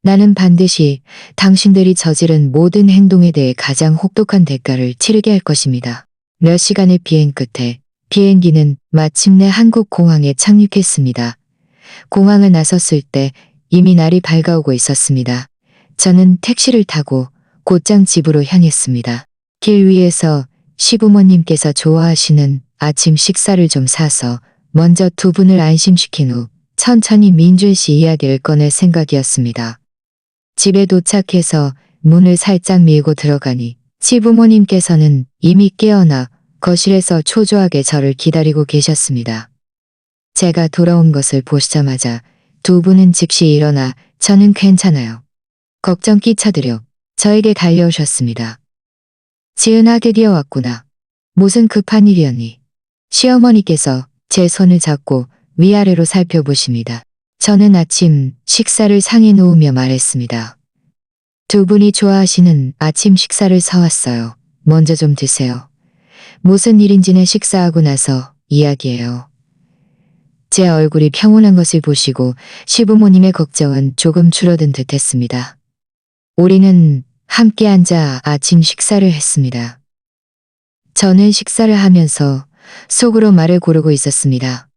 나는 반드시 당신들이 저지른 모든 행동에 대해 가장 혹독한 대가를 치르게 할 것입니다. 몇 시간의 비행 끝에 비행기는 마침내 한국 공항에 착륙했습니다. 공항을 나섰을 때 이미 날이 밝아오고 있었습니다. 저는 택시를 타고 곧장 집으로 향했습니다. 길 위에서 시부모님께서 좋아하시는 아침 식사를 좀 사서 먼저 두 분을 안심시킨 후 천천히 민준 씨 이야기를 꺼낼 생각이었습니다. 집에 도착해서 문을 살짝 밀고 들어가니 시부모님께서는 이미 깨어나 거실에서 초조하게 저를 기다리고 계셨습니다. 제가 돌아온 것을 보시자마자 두 분은 즉시 일어나 저는 괜찮아요. 걱정 끼쳐드려 저에게 달려오셨습니다. 지은아 드디어 왔구나. 무슨 급한 일이었니? 시어머니께서 제 손을 잡고 위아래로 살펴보십니다. 저는 아침 식사를 상에 놓으며 말했습니다. 두 분이 좋아하시는 아침 식사를 사왔어요. 먼저 좀 드세요. 무슨 일인지는 식사하고 나서 이야기해요. 제 얼굴이 평온한 것을 보시고 시부모님의 걱정은 조금 줄어든 듯 했습니다. 우리는 함께 앉아 아침 식사를 했습니다. 저는 식사를 하면서 속으로 말을 고르고 있었습니다.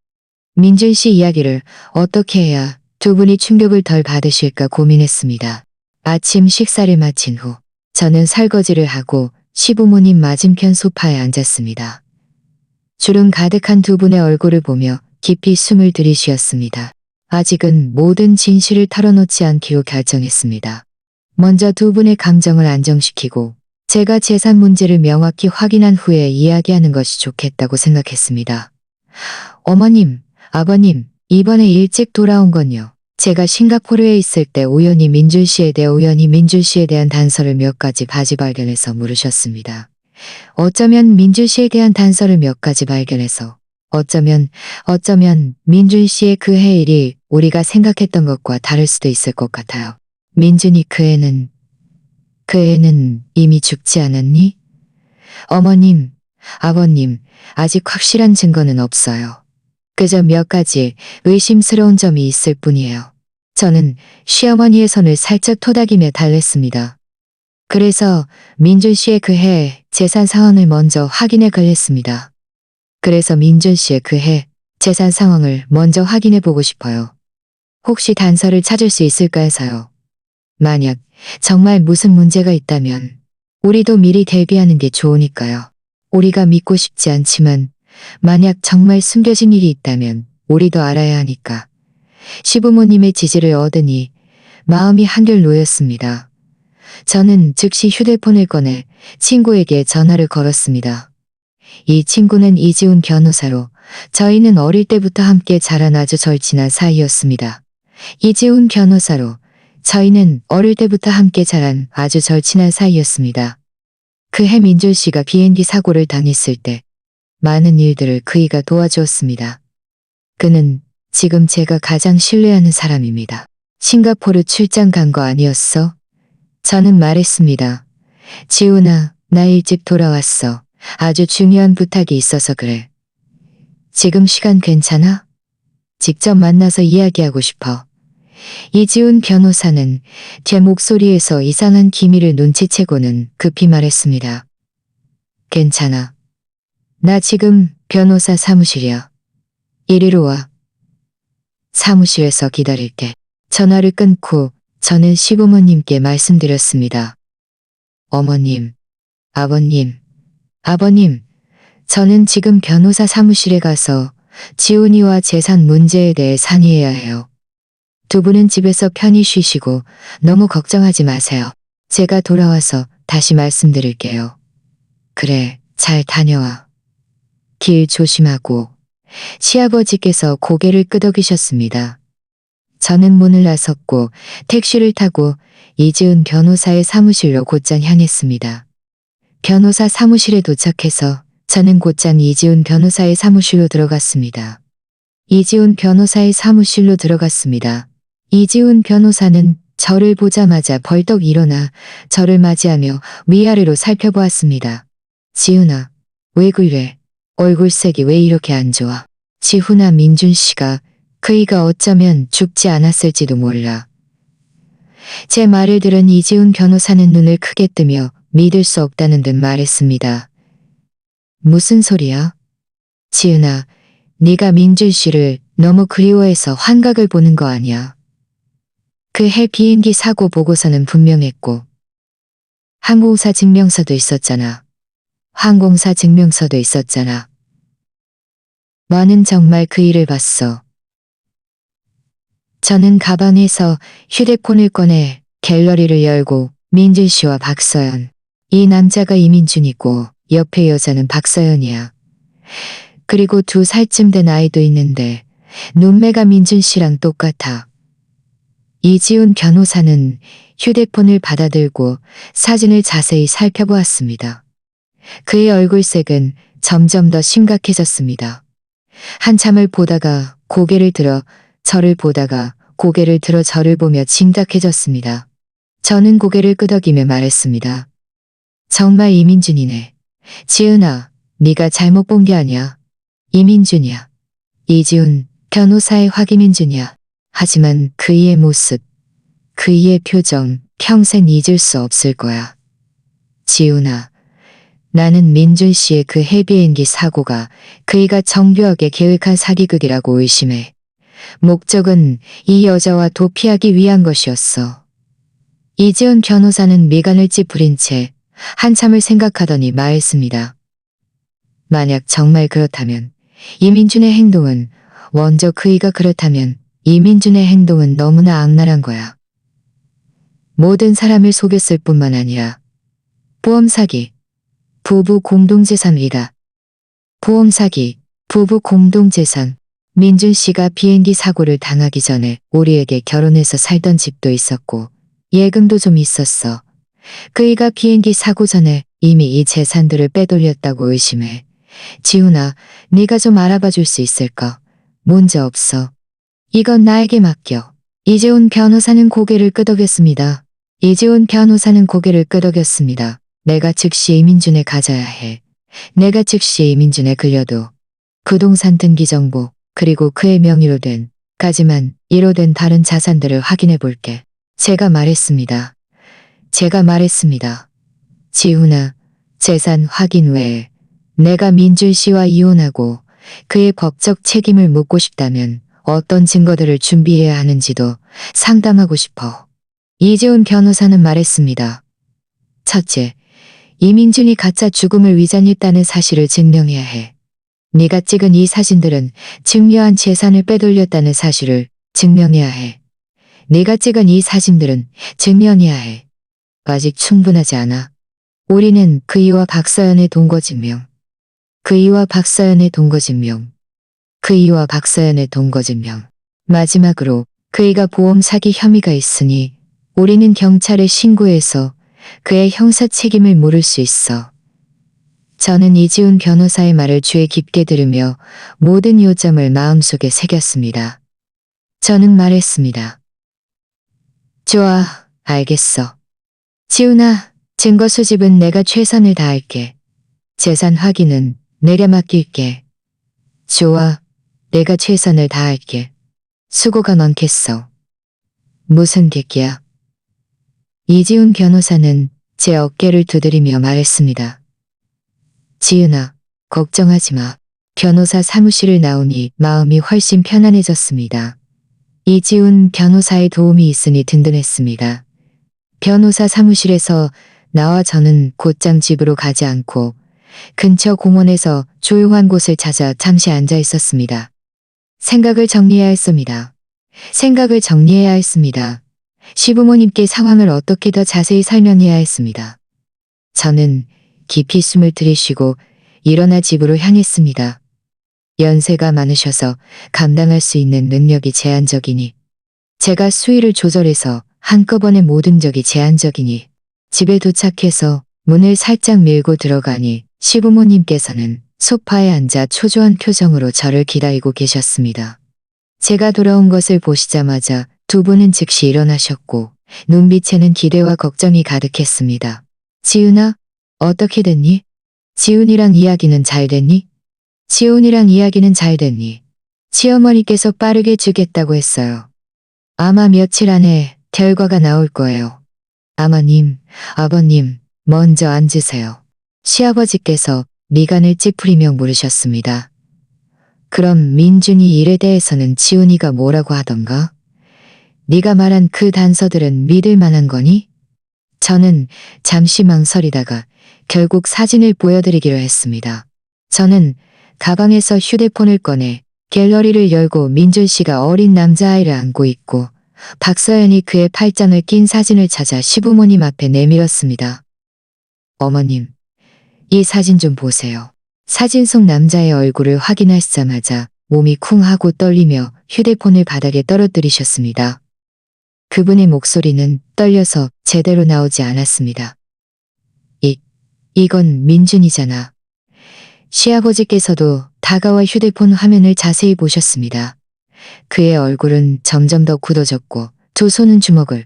민준 씨 이야기를 어떻게 해야 두 분이 충격을 덜 받으실까 고민했습니다. 아침 식사를 마친 후 저는 설거지를 하고 시부모님 맞은편 소파에 앉았습니다. 주름 가득한 두 분의 얼굴을 보며 깊이 숨을 들이쉬었습니다. 아직은 모든 진실을 털어놓지 않기로 결정했습니다. 먼저 두 분의 감정을 안정시키고 제가 재산 문제를 명확히 확인한 후에 이야기하는 것이 좋겠다고 생각했습니다. 어머님, 아버님, 이번에 일찍 돌아온 건요. 제가 싱가포르에 있을 때 우연히 민준 씨에 대한 단서를 몇 가지 바지 발견해서 물으셨습니다. 어쩌면 민준 씨에 대한 단서를 몇 가지 발견해서 어쩌면 민준 씨의 그 해 일이 우리가 생각했던 것과 다를 수도 있을 것 같아요. 민준이 그 애는 이미 죽지 않았니? 어머님, 아버님, 아직 확실한 증거는 없어요. 그저 몇 가지 의심스러운 점이 있을 뿐이에요. 저는 시어머니의 손을 살짝 토닥이며 달랬습니다. 그래서 민준 씨의 그 해 재산 상황을 먼저 확인해 걸렸습니다. 그래서 민준 씨의 그 해 재산 상황을 먼저 확인해 보고 싶어요. 혹시 단서를 찾을 수 있을까 해서요. 만약 정말 무슨 문제가 있다면 우리도 미리 대비하는 게 좋으니까요. 우리가 믿고 싶지 않지만 만약 정말 숨겨진 일이 있다면 우리도 알아야 하니까. 시부모님의 지지를 얻으니 마음이 한결 놓였습니다. 저는 즉시 휴대폰을 꺼내 친구에게 전화를 걸었습니다. 이 친구는 이지훈 변호사로 저희는 어릴 때부터 함께 자란 아주 절친한 사이였습니다. 이지훈 변호사로 저희는 어릴 때부터 함께 자란 아주 절친한 사이였습니다. 그해 민준 씨가 비행기 사고를 당했을 때 많은 일들을 그이가 도와주었습니다. 그는 지금 제가 가장 신뢰하는 사람입니다. 싱가포르 출장 간 거 아니었어? 저는 말했습니다. 지훈아, 나 일찍 돌아왔어. 아주 중요한 부탁이 있어서 그래. 지금 시간 괜찮아? 직접 만나서 이야기하고 싶어. 이지훈 변호사는 제 목소리에서 이상한 기미를 눈치채고는 급히 말했습니다. 괜찮아. 나 지금 변호사 사무실이야. 이리로 와. 사무실에서 기다릴게. 전화를 끊고 저는 시부모님께 말씀드렸습니다. 어머님, 아버님, 저는 지금 변호사 사무실에 가서 지훈이와 재산 문제에 대해 상의해야 해요. 두 분은 집에서 편히 쉬시고 너무 걱정하지 마세요. 제가 돌아와서 다시 말씀드릴게요. 그래, 잘 다녀와. 길 조심하고. 시아버지께서 고개를 끄덕이셨습니다. 저는 문을 나섰고 택시를 타고 이지은 변호사의 사무실로 곧장 향했습니다. 변호사 사무실에 도착해서 저는 곧장 이지은 변호사의 사무실로 들어갔습니다. 이지은 변호사의 사무실로 들어갔습니다. 이지훈 변호사는 저를 보자마자 벌떡 일어나 저를 맞이하며 위아래로 살펴보았습니다. 지훈아, 왜 그래? 얼굴색이 왜 이렇게 안 좋아? 지훈아, 민준 씨가 그이가 어쩌면 죽지 않았을지도 몰라. 제 말을 들은 이지훈 변호사는 눈을 크게 뜨며 믿을 수 없다는 듯 말했습니다. 무슨 소리야? 지은아, 네가 민준 씨를 너무 그리워해서 환각을 보는 거 아니야. 그 해 비행기 사고 보고서는 분명했고 항공사 증명서도 있었잖아. 항공사 증명서도 있었잖아. 나는 정말 그 일을 봤어. 저는 가방에서 휴대폰을 꺼내 갤러리를 열고 민준 씨와 박서연, 이 남자가 이민준이고 옆에 여자는 박서연이야. 그리고 2살쯤 된 아이도 있는데 눈매가 민준 씨랑 똑같아. 이지훈 변호사는 휴대폰을 받아들고 사진을 자세히 살펴보았습니다. 그의 얼굴색은 점점 더 심각해졌습니다. 한참을 보다가 고개를 들어 저를 보다가 고개를 들어 저를 보며 짐작해졌습니다. 저는 고개를 끄덕이며 말했습니다. 정말 이민준이네. 지은아, 네가 잘못 본 게 아니야. 이민준이야. 이지훈 변호사의 확인민준이야. 하지만 그이의 모습, 그이의 표정 평생 잊을 수 없을 거야. 지훈아, 나는 민준 씨의 그 해비행기 사고가 그이가 정교하게 계획한 사기극이라고 의심해. 목적은 이 여자와 도피하기 위한 것이었어. 이지훈 변호사는 미간을 찌푸린 채 한참을 생각하더니 말했습니다. 만약 정말 그렇다면 이민준의 행동은 먼저 그이가 그렇다면 이민준의 행동은 너무나 악랄한 거야. 모든 사람을 속였을 뿐만 아니라 보험 사기, 부부 공동재산이다. 보험 사기, 부부 공동재산. 민준 씨가 비행기 사고를 당하기 전에 우리에게 결혼해서 살던 집도 있었고 예금도 좀 있었어. 그이가 비행기 사고 전에 이미 이 재산들을 빼돌렸다고 의심해. 지훈아, 네가 좀 알아봐 줄 수 있을까? 문제 없어. 이건 나에게 맡겨. 이지훈 변호사는 고개를 끄덕였습니다. 이지훈 변호사는 고개를 끄덕였습니다. 내가 즉시 이민준에 가져야 해. 내가 즉시 이민준에 끌려도 부동산 등기 정보 그리고 그의 명의로 된 까지만 이로 된 다른 자산들을 확인해 볼게. 제가 말했습니다. 지훈아, 재산 확인 외에 내가 민준 씨와 이혼하고 그의 법적 책임을 묻고 싶다면 어떤 증거들을 준비해야 하는지도 상담하고 싶어. 이재훈 변호사는 말했습니다. 첫째, 이민준이 가짜 죽음을 위장했다는 사실을 증명해야 해. 네가 찍은 이 사진들은 증여한 재산을 빼돌렸다는 사실을 증명해야 해. 네가 찍은 이 사진들은 증명해야 해. 아직 충분하지 않아. 우리는 그이와 박서연의 동거증명. 그이와 박서연의 동거증명. 마지막으로 그이가 보험 사기 혐의가 있으니 우리는 경찰에 신고해서 그의 형사 책임을 물을 수 있어. 저는 이지훈 변호사의 말을 귀에 깊게 들으며 모든 요점을 마음속에 새겼습니다. 저는 말했습니다. 좋아, 알겠어. 지훈아, 증거 수집은 내가 최선을 다할게. 재산 확인은 내려 맡길게. 좋아, 내가 최선을 다할게. 수고가 많겠어. 무슨 객기야? 이지훈 변호사는 제 어깨를 두드리며 말했습니다. 지은아, 걱정하지 마. 변호사 사무실을 나오니 마음이 훨씬 편안해졌습니다. 이지훈 변호사의 도움이 있으니 든든했습니다. 변호사 사무실에서 나와 저는 곧장 집으로 가지 않고 근처 공원에서 조용한 곳을 찾아 잠시 앉아 있었습니다. 생각을 정리해야 했습니다. 시부모님께 상황을 어떻게 더 자세히 설명해야 했습니다. 저는 깊이 숨을 들이쉬고 일어나 집으로 향했습니다. 연세가 많으셔서 감당할 수 있는 능력이 제한적이니, 제가 수위를 조절해서 한꺼번에 모든 적이 제한적이니, 집에 도착해서 문을 살짝 밀고 들어가니 시부모님께서는 소파에 앉아 초조한 표정으로 저를 기다리고 계셨습니다. 제가 돌아온 것을 보시자마자 두 분은 즉시 일어나셨고 눈빛에는 기대와 걱정이 가득했습니다. 지훈아, 어떻게 됐니? 지훈이랑 이야기는 잘 됐니? 지훈이랑 이야기는 잘 됐니? 시어머니께서 빠르게 주겠다고 했어요. 아마 며칠 안에 결과가 나올 거예요. 아마님, 아버님, 먼저 앉으세요. 시아버지께서 미간을 찌푸리며 물으셨습니다. 그럼 민준이 일에 대해서는 지훈이가 뭐라고 하던가? 네가 말한 그 단서들은 믿을 만한 거니? 저는 잠시 망설이다가 결국 사진을 보여드리기로 했습니다. 저는 가방에서 휴대폰을 꺼내 갤러리를 열고 민준 씨가 어린 남자아이를 안고 있고 박서연이 그의 팔짱을 낀 사진을 찾아 시부모님 앞에 내밀었습니다. 어머님, 이 사진 좀 보세요. 사진 속 남자의 얼굴을 확인하시자마자 몸이 쿵 하고 떨리며 휴대폰을 바닥에 떨어뜨리셨습니다. 그분의 목소리는 떨려서 제대로 나오지 않았습니다. 이건 민준이잖아. 시아버지께서도 다가와 휴대폰 화면을 자세히 보셨습니다. 그의 얼굴은 점점 더 굳어졌고 두 손은 주먹을,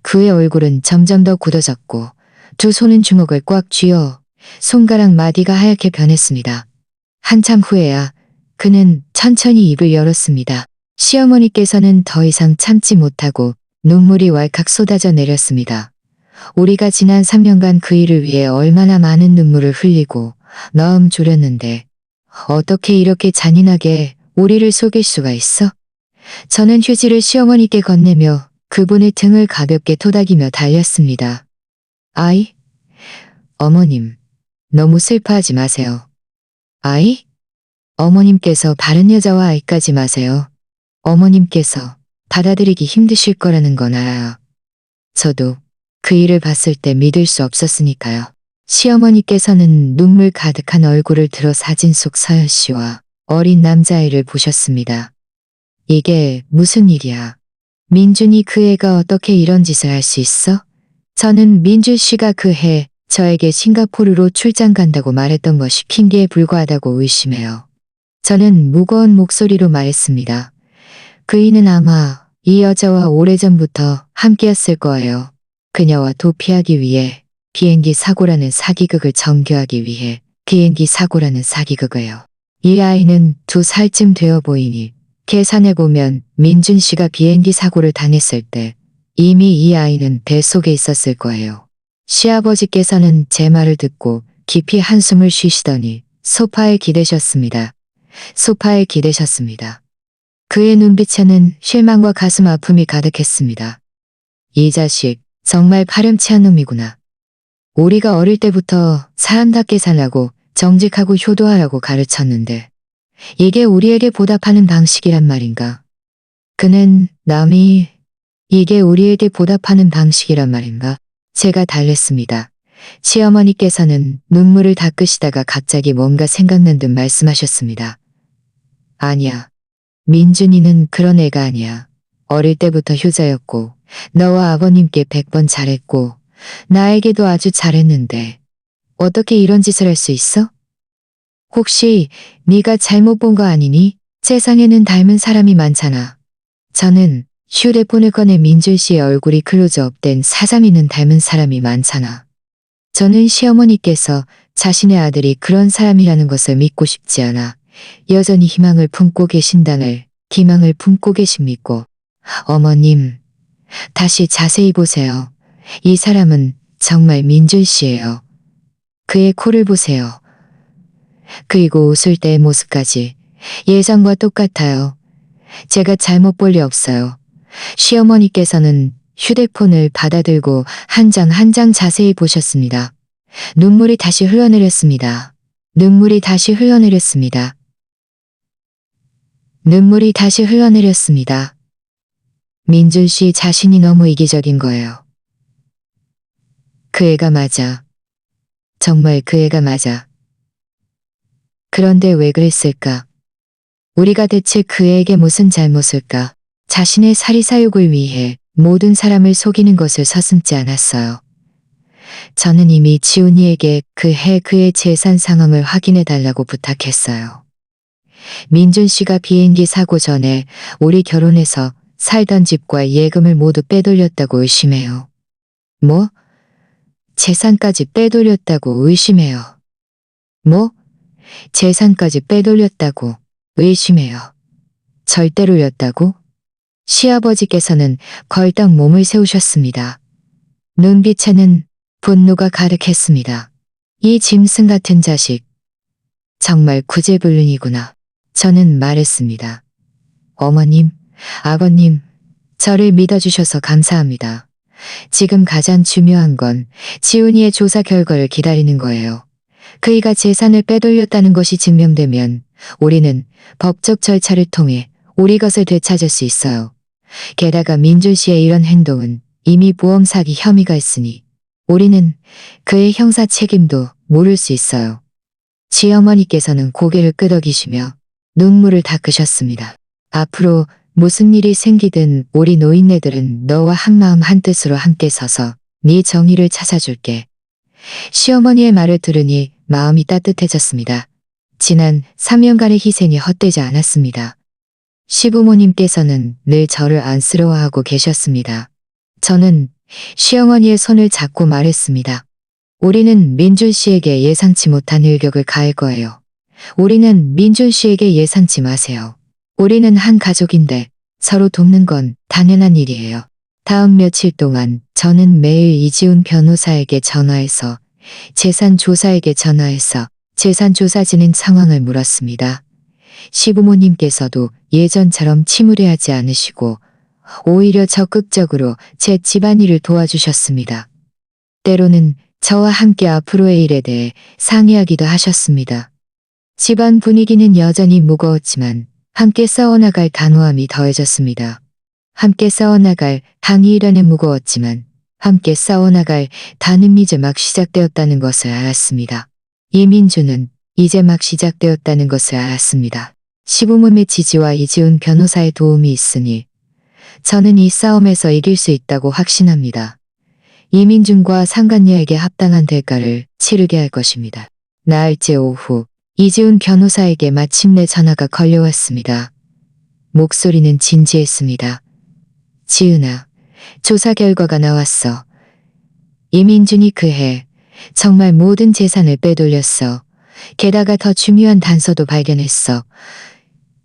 그의 얼굴은 점점 더 굳어졌고 두 손은 주먹을 꽉 쥐어 손가락 마디가 하얗게 변했습니다. 한참 후에야 그는 천천히 입을 열었습니다. 시어머니께서는 더 이상 참지 못하고 눈물이 왈칵 쏟아져 내렸습니다. 우리가 지난 3년간 그 일을 위해 얼마나 많은 눈물을 흘리고 마음 졸였는데 어떻게 이렇게 잔인하게 우리를 속일 수가 있어? 저는 휴지를 시어머니께 건네며 그분의 등을 가볍게 토닥이며 달렸습니다. 아이? 어머님, 너무 슬퍼하지 마세요. 아이? 어머님께서 바른 여자와 아이까지 마세요. 어머님께서 받아들이기 힘드실 거라는 건 알아요. 저도 그 일을 봤을 때 믿을 수 없었으니까요. 시어머니께서는 눈물 가득한 얼굴을 들어 사진 속 서연 씨와 어린 남자아이를 보셨습니다. 이게 무슨 일이야? 민준이 그 애가 어떻게 이런 짓을 할 수 있어? 저는 민준 씨가 그 해 저에게 싱가포르로 출장 간다고 말했던 것이 핑계에 불과하다고 의심해요. 저는 무거운 목소리로 말했습니다. 그이는 아마 이 여자와 오래전부터 함께였을 거예요. 그녀와 도피하기 위해 비행기 사고라는 사기극을 전개하기 위해 비행기 사고라는 사기극을요. 이 아이는 2살쯤 되어 보이니 계산해보면 민준 씨가 비행기 사고를 당했을 때 이미 이 아이는 뱃속에 있었을 거예요. 시아버지께서는 제 말을 듣고 깊이 한숨을 쉬시더니 소파에 기대셨습니다. 소파에 기대셨습니다. 그의 눈빛에는 실망과 가슴 아픔이 가득했습니다. 이 자식 정말 파렴치한 놈이구나. 우리가 어릴 때부터 사람답게 살라고 정직하고 효도하라고 가르쳤는데 이게 우리에게 보답하는 방식이란 말인가? 그는 남이 이게 우리에게 보답하는 방식이란 말인가? 제가 달랬습니다. 시어머니께서는 눈물을 닦으시다가 갑자기 뭔가 생각난 듯 말씀하셨습니다. 아니야. 민준이는 그런 애가 아니야. 어릴 때부터 효자였고 너와 아버님께 100번 잘했고 나에게도 아주 잘했는데 어떻게 이런 짓을 할 수 있어? 혹시 네가 잘못 본 거 아니니? 세상에는 닮은 사람이 많잖아. 저는 휴대폰을 꺼내 민준 씨의 얼굴이 클로즈업된 사자미는 닮은 사람이 많잖아. 저는 시어머니께서 자신의 아들이 그런 사람이라는 것을 믿고 싶지 않아 여전히 희망을 품고 계신다늘 기망을 품고 계신 믿고 어머님, 다시 자세히 보세요. 이 사람은 정말 민준 씨예요. 그의 코를 보세요. 그리고 웃을 때의 모습까지 예전과 똑같아요. 제가 잘못 볼 리 없어요. 시어머니께서는 휴대폰을 받아들고 한 장 한 장 자세히 보셨습니다. 눈물이 다시 흘러내렸습니다. 눈물이 다시 흘러내렸습니다. 눈물이 다시 흘러내렸습니다. 민준 씨 자신이 너무 이기적인 거예요. 그 애가 맞아. 정말 그 애가 맞아. 그런데 왜 그랬을까? 우리가 대체 그 애에게 무슨 잘못을까? 자신의 사리사욕을 위해 모든 사람을 속이는 것을 서슴지 않았어요. 저는 이미 지훈이에게 그 해 그의 재산 상황을 확인해 달라고 부탁했어요. 민준 씨가 비행기 사고 전에 우리 결혼해서 살던 집과 예금을 모두 빼돌렸다고 의심해요. 뭐? 재산까지 빼돌렸다고 의심해요. 뭐? 재산까지 빼돌렸다고 의심해요. 절대로였다고? 시아버지께서는 걸딱 몸을 세우셨습니다. 눈빛에는 분노가 가득했습니다. 이 짐승 같은 자식. 정말 구제불능이구나. 저는 말했습니다. 어머님, 아버님, 저를 믿어주셔서 감사합니다. 지금 가장 중요한 건 지훈이의 조사 결과를 기다리는 거예요. 그이가 재산을 빼돌렸다는 것이 증명되면 우리는 법적 절차를 통해 우리 것을 되찾을 수 있어요. 게다가 민준 씨의 이런 행동은 이미 보험 사기 혐의가 있으니 우리는 그의 형사 책임도 물을 수 있어요. 지어머니께서는 고개를 끄덕이시며 눈물을 닦으셨습니다. 앞으로 무슨 일이 생기든 우리 노인네들은 너와 한마음 한뜻으로 함께 서서 네 정의를 찾아줄게. 시어머니의 말을 들으니 마음이 따뜻해졌습니다. 지난 3년간의 희생이 헛되지 않았습니다. 시부모님께서는 늘 저를 안쓰러워하고 계셨습니다. 저는 시어머니의 손을 잡고 말했습니다. 우리는 민준 씨에게 예상치 못한 일격을 가할 거예요. 우리는 민준 씨에게 예상치 마세요. 우리는 한 가족인데 서로 돕는 건 당연한 일이에요. 다음 며칠 동안 저는 매일 이지훈 변호사에게 전화해서 재산조사에게 전화해서 재산조사 진행 상황을 물었습니다. 시부모님께서도 예전처럼 침울해하지 않으시고 오히려 적극적으로 제 집안일을 도와주셨습니다. 때로는 저와 함께 앞으로의 일에 대해 상의하기도 하셨습니다. 집안 분위기는 여전히 무거웠지만 함께 싸워나갈 단호함이 더해졌습니다. 함께 싸워나갈 당위라는 무거웠지만 함께 싸워나갈 단은 이제 막 시작되었다는 것을 알았습니다. 이민주는 이제 막 시작되었다는 것을 알았습니다. 시부모님의 지지와 이지훈 변호사의 도움이 있으니 저는 이 싸움에서 이길 수 있다고 확신합니다. 이민준과 상간녀에게 합당한 대가를 치르게 할 것입니다. 나흘째 오후 이지훈 변호사에게 마침내 전화가 걸려왔습니다. 목소리는 진지했습니다. 지은아, 조사 결과가 나왔어. 이민준이 그해 정말 모든 재산을 빼돌렸어. 게다가 더 중요한 단서도 발견했어.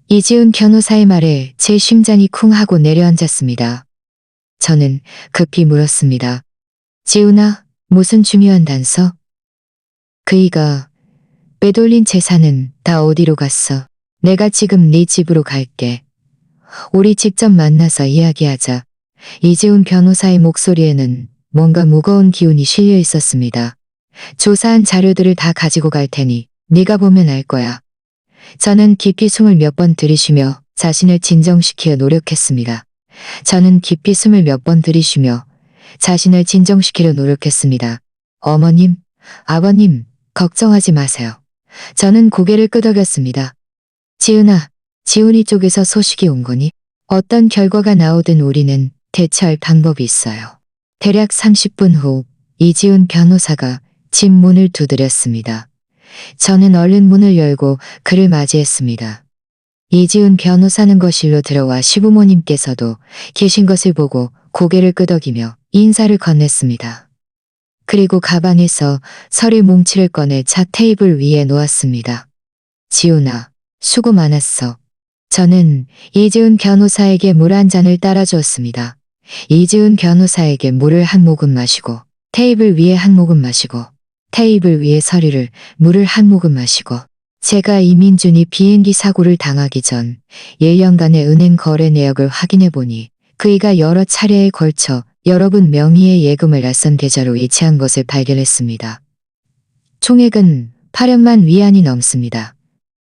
이지훈 변호사의 말에 제 심장이 쿵 하고 내려앉았습니다. 저는 급히 물었습니다. 지훈아, 무슨 중요한 단서? 그이가 빼돌린 재산은 다 어디로 갔어? 내가 지금 네 집으로 갈게. 우리 직접 만나서 이야기하자. 이지훈 변호사의 목소리에는 뭔가 무거운 기운이 실려 있었습니다. 조사한 자료들을 다 가지고 갈 테니 네가 보면 알 거야. 저는 깊이 숨을 몇 번 들이쉬며 자신을 진정시키려 노력했습니다. 저는 깊이 숨을 몇 번 들이쉬며 자신을 진정시키려 노력했습니다. 어머님, 아버님, 걱정하지 마세요. 저는 고개를 끄덕였습니다. 지은아, 지훈이 쪽에서 소식이 온 거니? 어떤 결과가 나오든 우리는 대처할 방법이 있어요. 대략 30분 후 이지훈 변호사가 집 문을 두드렸습니다. 저는 얼른 문을 열고 그를 맞이했습니다. 이지훈 변호사는 거실로 들어와 시부모님께서도 계신 것을 보고 고개를 끄덕이며 인사를 건넸습니다. 그리고 가방에서 서류 뭉치를 꺼내 차 테이블 위에 놓았습니다. 지훈아, 수고 많았어. 저는 이지훈 변호사에게 물 한 잔을 따라주었습니다. 이지훈 변호사에게 물을 한 모금 마시고 테이블 위에 한 모금 마시고 테이블 위에 서류를 물을 한 모금 마시고 제가 이민준이 비행기 사고를 당하기 전 1년간의 은행 거래 내역을 확인해 보니 그이가 여러 차례에 걸쳐 여러분 명의의 예금을 낯선 계좌로 이체한 것을 발견했습니다. 총액은 8억만 위안이 넘습니다.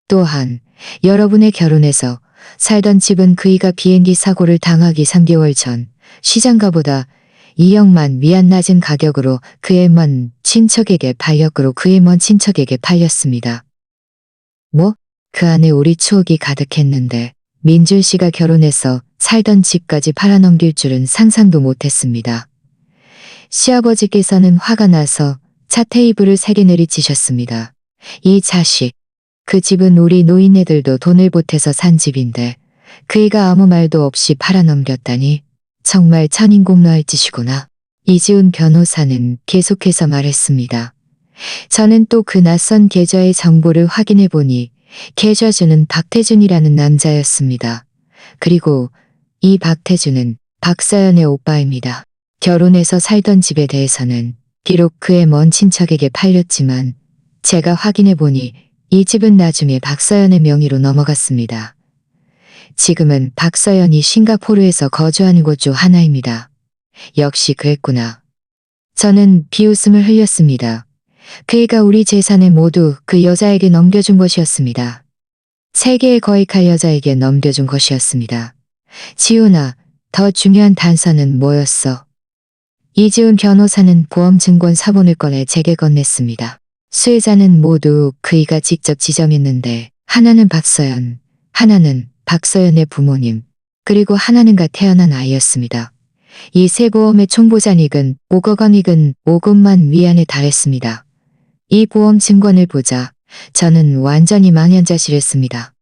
또한 여러분의 결혼해서 살던 집은 그이가 비행기 사고를 당하기 3개월 전 시장가보다 2억만 위안 낮은 가격으로 그의 먼 친척에게 팔렸습니다. 뭐? 그 안에 우리 추억이 가득했는데 민준 씨가 결혼해서 살던 집까지 팔아넘길 줄은 상상도 못했습니다. 시아버지께서는 화가 나서 차 테이블을 3개 내리치셨습니다. 이 자식, 그 집은 우리 노인네들도 돈을 보태서 산 집인데 그이가 아무 말도 없이 팔아넘겼다니 정말 천인공노할 짓이구나. 이지훈 변호사는 계속해서 말했습니다. 저는 또 그 낯선 계좌의 정보를 확인해 보니 계좌주는 박태준이라는 남자였습니다. 그리고 이 박태준은 박서연의 오빠입니다. 결혼해서 살던 집에 대해서는 비록 그의 먼 친척에게 팔렸지만 제가 확인해 보니 이 집은 나중에 박서연의 명의로 넘어갔습니다. 지금은 박서연이 싱가포르에서 거주하는 곳 중 하나입니다. 역시 그랬구나. 저는 비웃음을 흘렸습니다. 그이가 우리 재산을 모두 그 여자에게 넘겨준 것이었습니다. 세계에 거액할 여자에게 넘겨준 것이었습니다. 지훈아, 더 중요한 단서는 뭐였어? 이지훈 변호사는 보험증권 사본을 꺼내 제게 건넸습니다. 수혜자는 모두 그이가 직접 지정했는데 하나는 박서연, 하나는 박서연의 부모님, 그리고 하나는가 태어난 아이였습니다. 이 세 보험의 총보장액은 5억 원익은 5억만 위안에 달했습니다. 이 보험 증권을 보자 저는 완전히 망연자실했습니다.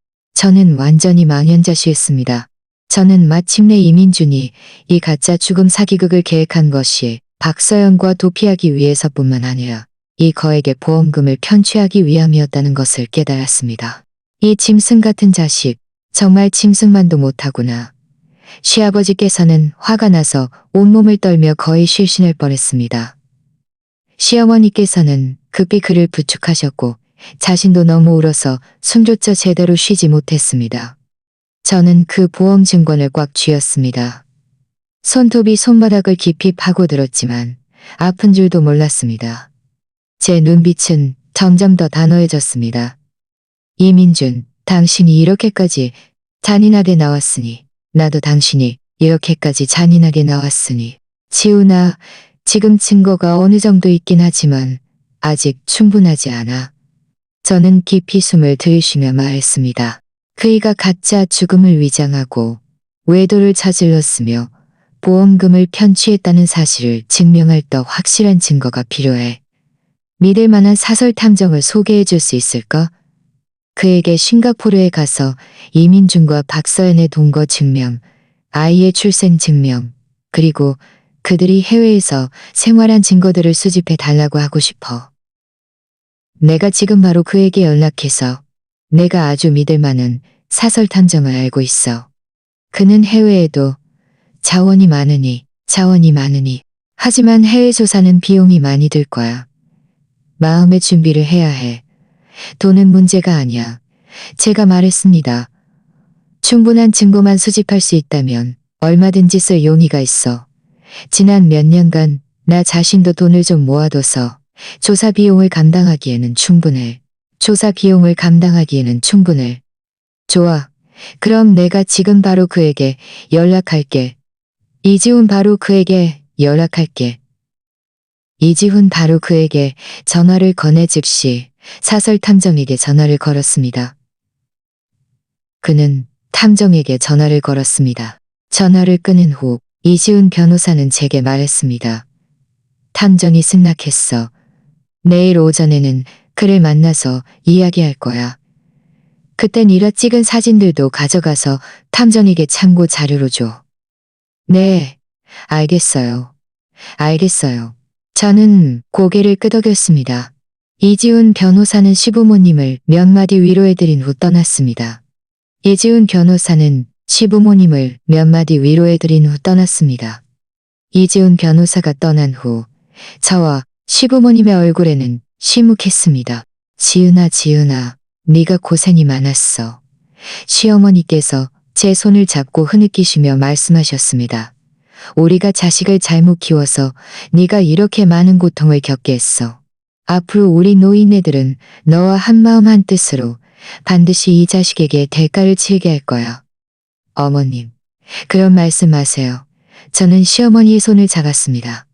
저는 마침내 이민준이 이 가짜 죽음 사기극을 계획한 것이 박서연과 도피하기 위해서뿐만 아니라 이 거액의 보험금을 편취하기 위함이었다는 것을 깨달았습니다. 이 짐승 같은 자식, 정말 짐승만도 못하구나. 시아버지께서는 화가 나서 온몸을 떨며 거의 실신할 뻔했습니다. 시어머니께서는 급히 그를 부축하셨고 자신도 너무 울어서 숨조차 제대로 쉬지 못했습니다. 저는 그 보험 증권을 꽉 쥐었습니다. 손톱이 손바닥을 깊이 파고들었지만 아픈 줄도 몰랐습니다. 제 눈빛은 점점 더 단호해졌습니다. 이민준, 당신이 이렇게까지 잔인하게 나왔으니, 나도 당신이 이렇게까지 잔인하게 나왔으니, 지훈아, 지금 증거가 어느 정도 있긴 하지만 아직 충분하지 않아. 저는 깊이 숨을 들이쉬며 말했습니다. 그이가 가짜 죽음을 위장하고 외도를 저질렀으며 보험금을 편취했다는 사실을 증명할 더 확실한 증거가 필요해. 믿을 만한 사설 탐정을 소개해 줄 수 있을까? 그에게 싱가포르에 가서 이민준과 박서연의 동거 증명, 아이의 출생 증명, 그리고 그들이 해외에서 생활한 증거들을 수집해 달라고 하고 싶어. 내가 지금 바로 그에게 연락해서 내가 아주 믿을 만한 사설 탐정을 알고 있어. 그는 해외에도 자원이 많으니. 하지만 해외 조사는 비용이 많이 들 거야. 마음의 준비를 해야 해. 돈은 문제가 아니야. 제가 말했습니다. 충분한 증거만 수집할 수 있다면 얼마든지 쓸 용의가 있어. 지난 몇 년간 나 자신도 돈을 좀 모아둬서 조사 비용을 감당하기에는 충분해. 좋아. 그럼 내가 지금 바로 그에게 연락할게. 이지훈 바로 그에게 전화를 거내 즉시 사설 탐정에게 전화를 걸었습니다. 그는 탐정에게 전화를 걸었습니다. 전화를 끊은 후 이지훈 변호사는 제게 말했습니다. 탐정이 승낙했어. 내일 오전에는 그를 만나서 이야기할 거야. 그땐 일화 찍은 사진들도 가져가서 탐정에게 참고 자료로 줘. 네, 알겠어요. 저는 고개를 끄덕였습니다. 이지훈 변호사는 시부모님을 몇 마디 위로해드린 후 떠났습니다. 이지훈 변호사가 떠난 후 저와 시부모님의 얼굴에는 시묵했습니다. 지은아, 네가 고생이 많았어. 시어머니께서 제 손을 잡고 흐느끼시며 말씀하셨습니다. 우리가 자식을 잘못 키워서 네가 이렇게 많은 고통을 겪게 했어. 앞으로 우리 노인네들은 너와 한마음 한뜻으로 반드시 이 자식에게 대가를 치르게 할 거야. 어머님, 그런 말씀 마세요. 저는 시어머니의 손을 잡았습니다.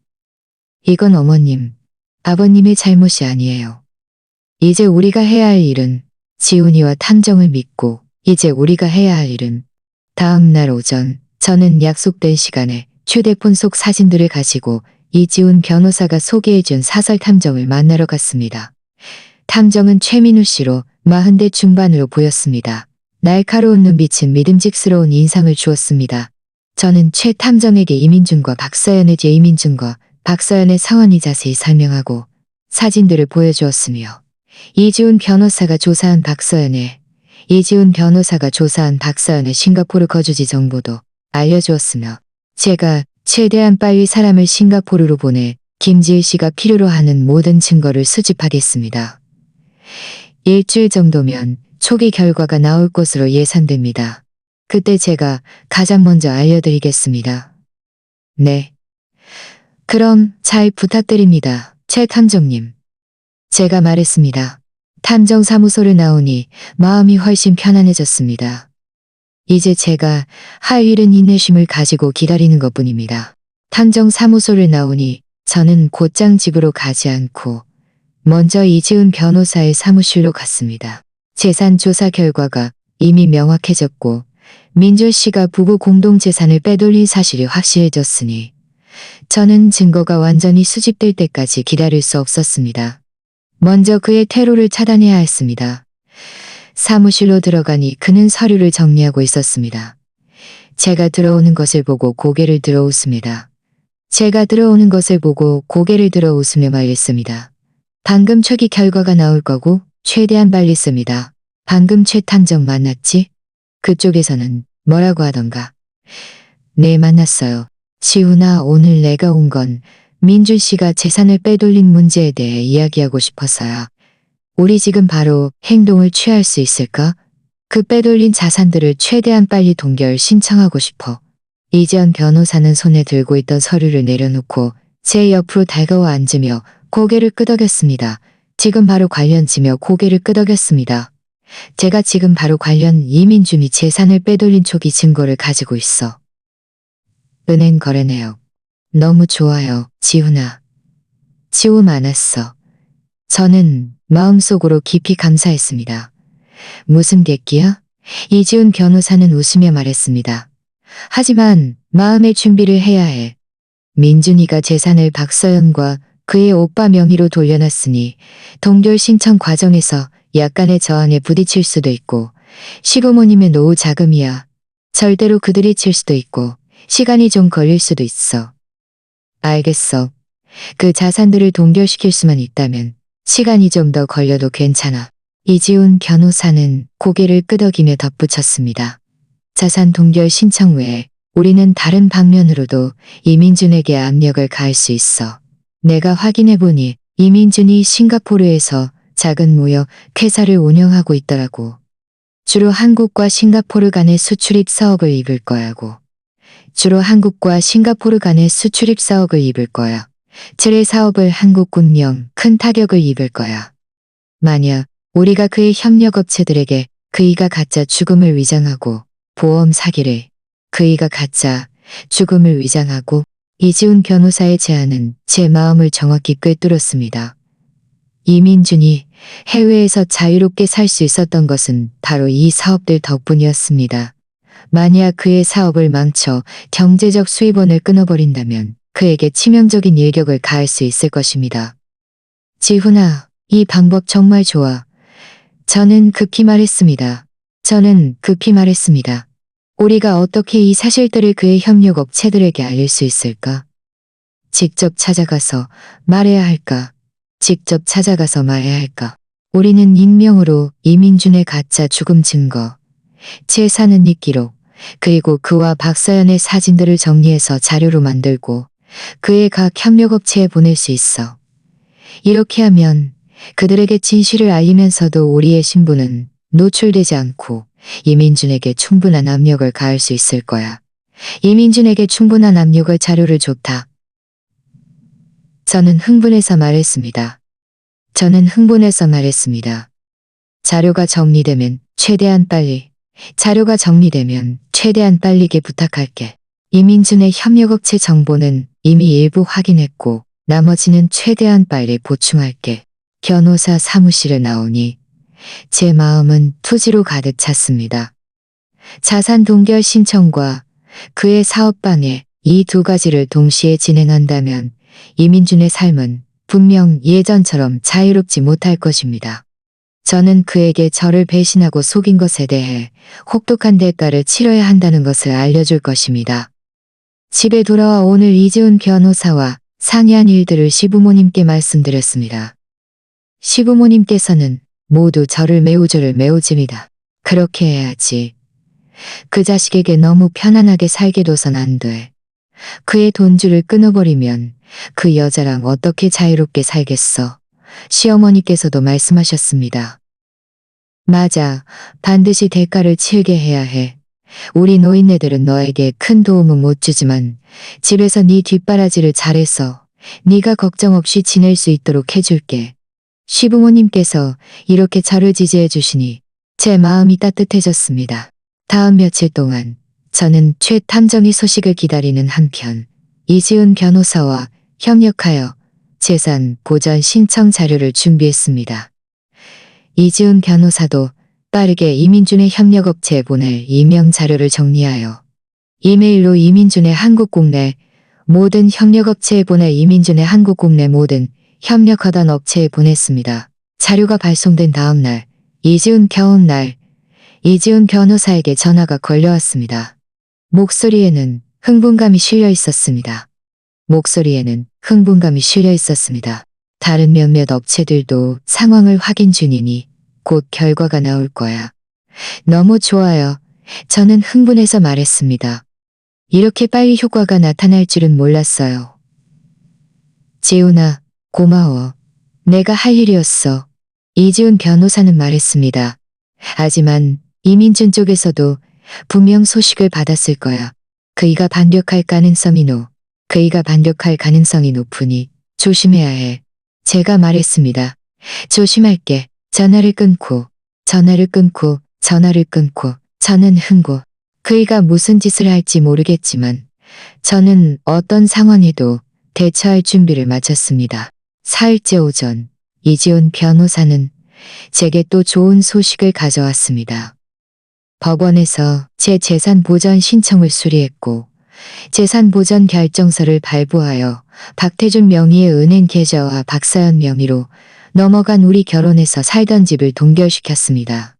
이건 어머님, 아버님의 잘못이 아니에요. 이제 우리가 해야 할 일은 지훈이와 탐정을 믿고 다음 날 오전 저는 약속된 시간에 휴대폰 속 사진들을 가지고 이지훈 변호사가 소개해준 사설 탐정을 만나러 갔습니다. 탐정은 최민우 씨로 40대 중반으로 보였습니다. 날카로운 눈빛은 믿음직스러운 인상을 주었습니다. 저는 최 탐정에게 이민준과 박서연의 뒤에 이민준과 박서연의 상황이 자세히 설명하고 사진들을 보여주었으며 이지훈 변호사가 조사한 박서연의 싱가포르 거주지 정보도 알려주었으며 제가 최대한 빨리 사람을 싱가포르로 보내 김지일 씨가 필요로 하는 모든 증거를 수집하겠습니다. 일주일 정도면 초기 결과가 나올 것으로 예상됩니다. 그때 제가 가장 먼저 알려드리겠습니다. 네. 그럼 잘 부탁드립니다. 최 탐정님. 제가 말했습니다. 탐정사무소를 나오니 마음이 훨씬 편안해졌습니다. 이제 제가 할 일은 인내심을 가지고 기다리는 것뿐입니다. 탐정사무소를 나오니 저는 곧장 집으로 가지 않고 먼저 이지훈 변호사의 사무실로 갔습니다. 재산 조사 결과가 이미 명확해졌고 민준 씨가 부부 공동재산을 빼돌린 사실이 확실해졌으니 저는 증거가 완전히 수집될 때까지 기다릴 수 없었습니다. 먼저 그의 퇴로를 차단해야 했습니다. 사무실로 들어가니 그는 서류를 정리하고 있었습니다. 제가 들어오는 것을 보고 고개를 들어 웃습니다. 제가 들어오는 것을 보고 고개를 들어 웃으며 말했습니다. 방금 초기 결과가 나올 거고 최대한 빨리 씁니다. 방금 최 탐정 만났지? 그쪽에서는 뭐라고 하던가? 네, 만났어요. 지훈아, 오늘 내가 온 건 민준 씨가 재산을 빼돌린 문제에 대해 이야기하고 싶어서요. 우리 지금 바로 행동을 취할 수 있을까? 그 빼돌린 자산들을 최대한 빨리 동결 신청하고 싶어. 이지연 변호사는 손에 들고 있던 서류를 내려놓고 제 옆으로 다가와 앉으며 고개를 끄덕였습니다. 지금 바로 관련지며 고개를 끄덕였습니다. 제가 지금 바로 관련 이민준이 재산을 빼돌린 초기 증거를 가지고 있어. 은행 거래 내역. 너무 좋아요, 지훈아. 지우 많았어. 저는 마음속으로 깊이 감사했습니다. 무슨 객기야? 이지훈 변호사는 웃으며 말했습니다. 하지만 마음의 준비를 해야 해. 민준이가 재산을 박서연과 그의 오빠 명의로 돌려놨으니 동결 신청 과정에서 약간의 저항에 부딪힐 수도 있고 시부모님의 노후 자금이야. 절대로 그들이 칠 수도 있고 시간이 좀 걸릴 수도 있어. 알겠어. 그 자산들을 동결시킬 수만 있다면 시간이 좀 더 걸려도 괜찮아. 이지훈 변호사는 고개를 끄덕이며 덧붙였습니다. 자산 동결 신청 외에 우리는 다른 방면으로도 이민준에게 압력을 가할 수 있어. 내가 확인해보니 이민준이 싱가포르에서 작은 무역 회사를 운영하고 있더라고. 주로 한국과 싱가포르 간의 수출입 사업을 입을 거야고. 칠의 사업을 한국군명 큰 타격을 입을 거야. 만약 우리가 그의 협력업체들에게 그이가 가짜 죽음을 위장하고 이지훈 변호사의 제안은 제 마음을 정확히 꿰뚫었습니다. 이민준이 해외에서 자유롭게 살 수 있었던 것은 바로 이 사업들 덕분이었습니다. 만약 그의 사업을 망쳐 경제적 수입원을 끊어버린다면 그에게 치명적인 일격을 가할 수 있을 것입니다. 지훈아, 이 방법 정말 좋아. 저는 급히 말했습니다. 우리가 어떻게 이 사실들을 그의 협력업체들에게 알릴 수 있을까? 직접 찾아가서 말해야 할까? 우리는 익명으로 이민준의 가짜 죽음 증거, 재산은 입기록, 그리고 그와 박서연의 사진들을 정리해서 자료로 만들고 그의 각 협력업체에 보낼 수 있어. 이렇게 하면 그들에게 진실을 알리면서도 우리의 신분은 노출되지 않고 이민준에게 충분한 압력을 가할 수 있을 거야. 이민준에게 충분한 압력을 자료를 좋다. 저는 흥분해서 말했습니다. 자료가 정리되면 최대한 빨리게 부탁할게. 이민준의 협력업체 정보는 이미 일부 확인했고 나머지는 최대한 빨리 보충할게. 변호사 사무실에 나오니 제 마음은 투지로 가득 찼습니다. 자산 동결 신청과 그의 사업 방해 이 두 가지를 동시에 진행한다면 이민준의 삶은 분명 예전처럼 자유롭지 못할 것입니다. 저는 그에게 저를 배신하고 속인 것에 대해 혹독한 대가를 치러야 한다는 것을 알려줄 것입니다. 집에 돌아와 오늘 이지훈 변호사와 상의한 일들을 시부모님께 말씀드렸습니다. 시부모님께서는 모두 저를 매우 집니다. 그렇게 해야지. 그 자식에게 너무 편안하게 살게 둬선 안 돼. 그의 돈줄을 끊어버리면 그 여자랑 어떻게 자유롭게 살겠어. 시어머니께서도 말씀하셨습니다. 맞아. 반드시 대가를 치르게 해야 해. 우리 노인네들은 너에게 큰 도움은 못 주지만 집에서 네 뒷바라지를 잘해서 네가 걱정 없이 지낼 수 있도록 해줄게. 시부모님께서 이렇게 저를 지지해 주시니 제 마음이 따뜻해졌습니다. 다음 며칠 동안 저는 최 탐정의 소식을 기다리는 한편 이지훈 변호사와 협력하여 재산 보전 신청 자료를 준비했습니다. 이지훈 변호사도 빠르게 이민준의 협력업체에 보낼 이명 자료를 정리하여 이메일로 이민준의 한국 국내 모든 협력업체에 보낼 이민준의 한국 국내 모든 협력하던 업체에 보냈습니다. 자료가 발송된 다음 날, 이지훈 변호사에게 전화가 걸려왔습니다. 목소리에는 흥분감이 실려 있었습니다. 다른 몇몇 업체들도 상황을 확인 중이니 곧 결과가 나올 거야. 너무 좋아요. 저는 흥분해서 말했습니다. 이렇게 빨리 효과가 나타날 줄은 몰랐어요. 지훈아, 고마워. 내가 할 일이었어. 이지훈 변호사는 말했습니다. 하지만 이민준 쪽에서도 분명 소식을 받았을 거야. 그이가 반격할 가능성이 높으니 조심해야 해. 제가 말했습니다. 조심할게. 전화를 끊고 저는 흥고. 그이가 무슨 짓을 할지 모르겠지만 저는 어떤 상황에도 대처할 준비를 마쳤습니다. 4일째 오전 이지훈 변호사는 제게 또 좋은 소식을 가져왔습니다. 법원에서 제 재산 보전 신청을 수리했고 재산 보전 결정서를 발부하여 박태준 명의의 은행 계좌와 박사연 명의로 넘어간 우리 결혼해서 살던 집을 동결시켰습니다.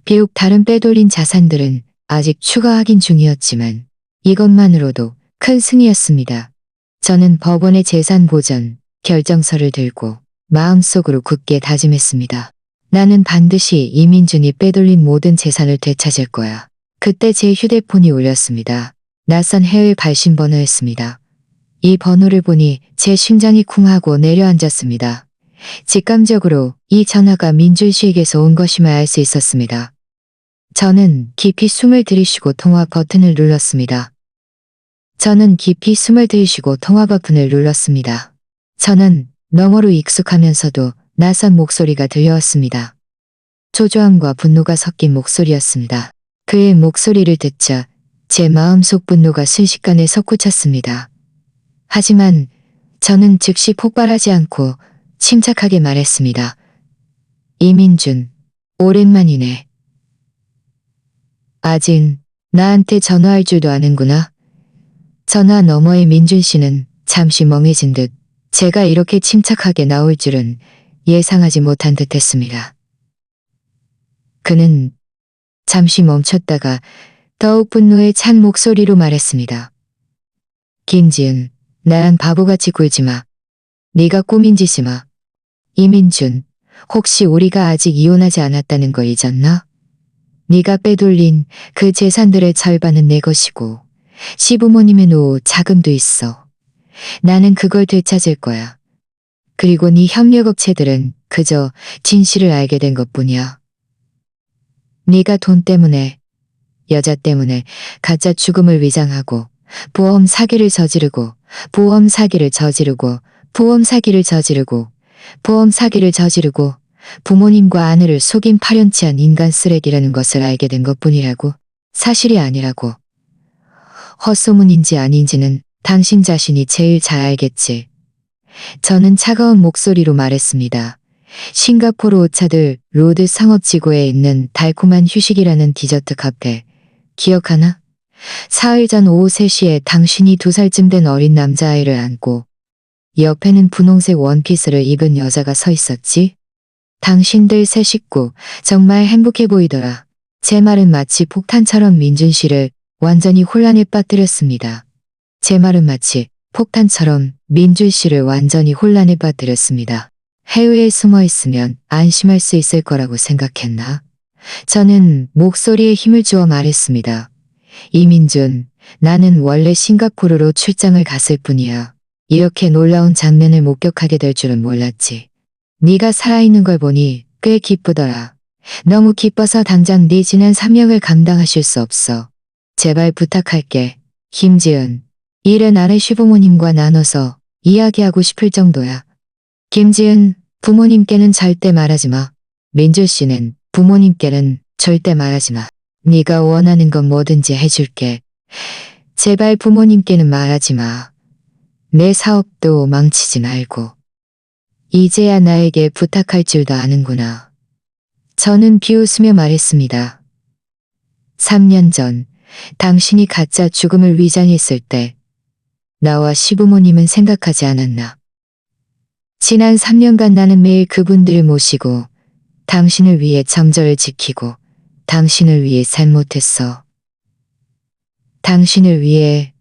비록 다른 빼돌린 자산들은 아직 추가 확인 중이었지만 이것만으로도 큰 승리였습니다. 저는 법원의 재산 보전 결정서를 들고 마음속으로 굳게 다짐했습니다. 나는 반드시 이민준이 빼돌린 모든 재산을 되찾을 거야. 그때 제 휴대폰이 울렸습니다. 낯선 해외 발신 번호였습니다. 이 번호를 보니 제 심장이 쿵하고 내려앉았습니다. 직감적으로 이 전화가 민준 씨에게서 온 것임을 알 수 있었습니다. 저는 깊이 숨을 들이쉬고 통화 버튼을 눌렀습니다. 저는 너머로 익숙하면서도 낯선 목소리가 들려왔습니다. 초조함과 분노가 섞인 목소리였습니다. 그의 목소리를 듣자 제 마음속 분노가 순식간에 솟구쳤습니다. 하지만 저는 즉시 폭발하지 않고 침착하게 말했습니다. 이민준, 오랜만이네. 아직 나한테 전화할 줄도 아는구나. 전화 너머의 민준 씨는 잠시 멍해진 듯 제가 이렇게 침착하게 나올 줄은 예상하지 못한 듯 했습니다. 그는 잠시 멈췄다가 더욱 분노에 찬 목소리로 말했습니다. 김지은, 나랑 바보같이 굴지 마. 네가 꾸민 짓이 마. 이민준, 혹시 우리가 아직 이혼하지 않았다는 거 잊었나? 네가 빼돌린 그 재산들의 절반은 내 것이고 시부모님의 노후 자금도 있어. 나는 그걸 되찾을 거야. 그리고 네 협력업체들은 그저 진실을 알게 된 것뿐이야. 네가 돈 때문에, 여자 때문에 가짜 죽음을 위장하고 보험 사기를 저지르고 부모님과 아내를 속인 파렴치한 인간 쓰레기라는 것을 알게 된 것뿐이라고. 사실이 아니라고. 헛소문인지 아닌지는 당신 자신이 제일 잘 알겠지. 저는 차가운 목소리로 말했습니다. 싱가포르 오차들 로드 상업지구에 있는 달콤한 휴식이라는 디저트 카페. 기억하나? 4일 전 오후 3시에 당신이 2살쯤 된 어린 남자아이를 안고 옆에는 분홍색 원피스를 입은 여자가 서 있었지? 당신들 세 식구 정말 행복해 보이더라. 제 말은 마치 폭탄처럼 민준 씨를 완전히 혼란에 빠뜨렸습니다. 제 말은 마치 폭탄처럼 민준 씨를 완전히 혼란에 빠뜨렸습니다. 해외에 숨어 있으면 안심할 수 있을 거라고 생각했나? 저는 목소리에 힘을 주어 말했습니다. 이민준, 나는 원래 싱가포르로 출장을 갔을 뿐이야. 이렇게 놀라운 장면을 목격하게 될 줄은 몰랐지. 네가 살아있는 걸 보니 꽤 기쁘더라. 너무 기뻐서 당장 네 지난 사명을 감당하실 수 없어. 제발 부탁할게. 김지은. 일은 아래 시부모님과 나눠서 이야기하고 싶을 정도야. 김지은, 부모님께는 절대 말하지 마. 민주 씨는 부모님께는 절대 말하지 마. 네가 원하는 건 뭐든지 해줄게. 제발 부모님께는 말하지 마. 내 사업도 망치지 말고. 이제야 나에게 부탁할 줄도 아는구나. 저는 비웃으며 말했습니다. 3년 전 당신이 가짜 죽음을 위장했을 때 나와 시부모님은 생각하지 않았나. 지난 3년간 나는 매일 그분들을 모시고 당신을 위해 정절을 지키고 당신을 위해 잘못했어. 당신을 위해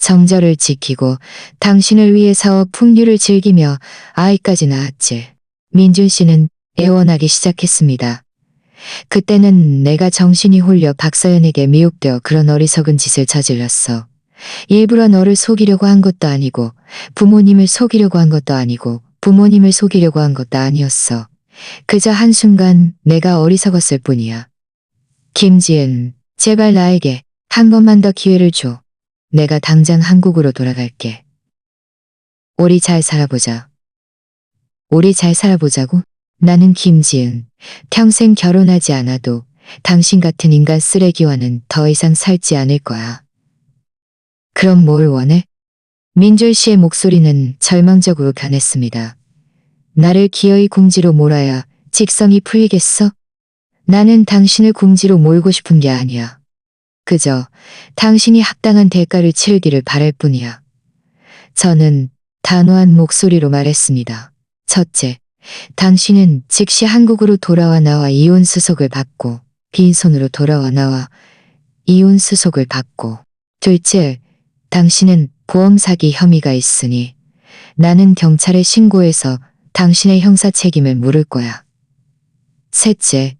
정절을 지키고 당신을 위해 사업 풍류를 즐기며 아이까지 낳았지. 민준 씨는 애원하기 시작했습니다. 그때는 내가 정신이 홀려 박서연에게 미혹되어 그런 어리석은 짓을 저질렀어. 일부러 너를 속이려고 한 것도 아니고 부모님을 속이려고 한 것도 아니고 부모님을 속이려고 한 것도 아니었어. 그저 한순간 내가 어리석었을 뿐이야. 김지은, 제발 나에게 한 번만 더 기회를 줘. 내가 당장 한국으로 돌아갈게. 우리 잘 살아보자. 우리 잘 살아보자고? 나는 김지은. 평생 결혼하지 않아도 당신 같은 인간 쓰레기와는 더 이상 살지 않을 거야. 그럼 뭘 원해? 민준 씨의 목소리는 절망적으로 변했습니다. 나를 기어이 궁지로 몰아야 직성이 풀리겠어? 나는 당신을 궁지로 몰고 싶은 게 아니야. 그저 당신이 합당한 대가를 치르기를 바랄 뿐이야. 저는 단호한 목소리로 말했습니다. 첫째, 당신은 즉시 한국으로 돌아와 나와 이혼 수속을 받고 빈손으로 돌아와 나와 이혼 수속을 받고 둘째, 당신은 보험 사기 혐의가 있으니 나는 경찰에 신고해서 당신의 형사 책임을 물을 거야. 셋째,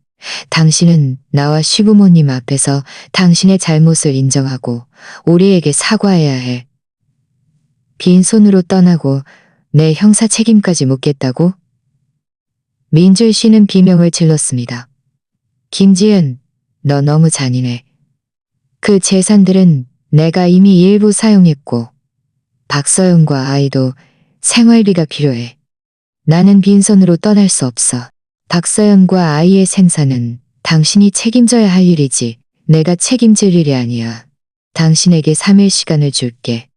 당신은 나와 시부모님 앞에서 당신의 잘못을 인정하고 우리에게 사과해야 해. 빈손으로 떠나고 내 형사 책임까지 묻겠다고? 민준 씨는 비명을 질렀습니다. 김지은, 너 너무 잔인해. 그 재산들은 내가 이미 일부 사용했고 박서연과 아이도 생활비가 필요해. 나는 빈손으로 떠날 수 없어. 박서연과 아이의 생사는 당신이 책임져야 할 일이지 내가 책임질 일이 아니야. 당신에게 3일 시간을 줄게.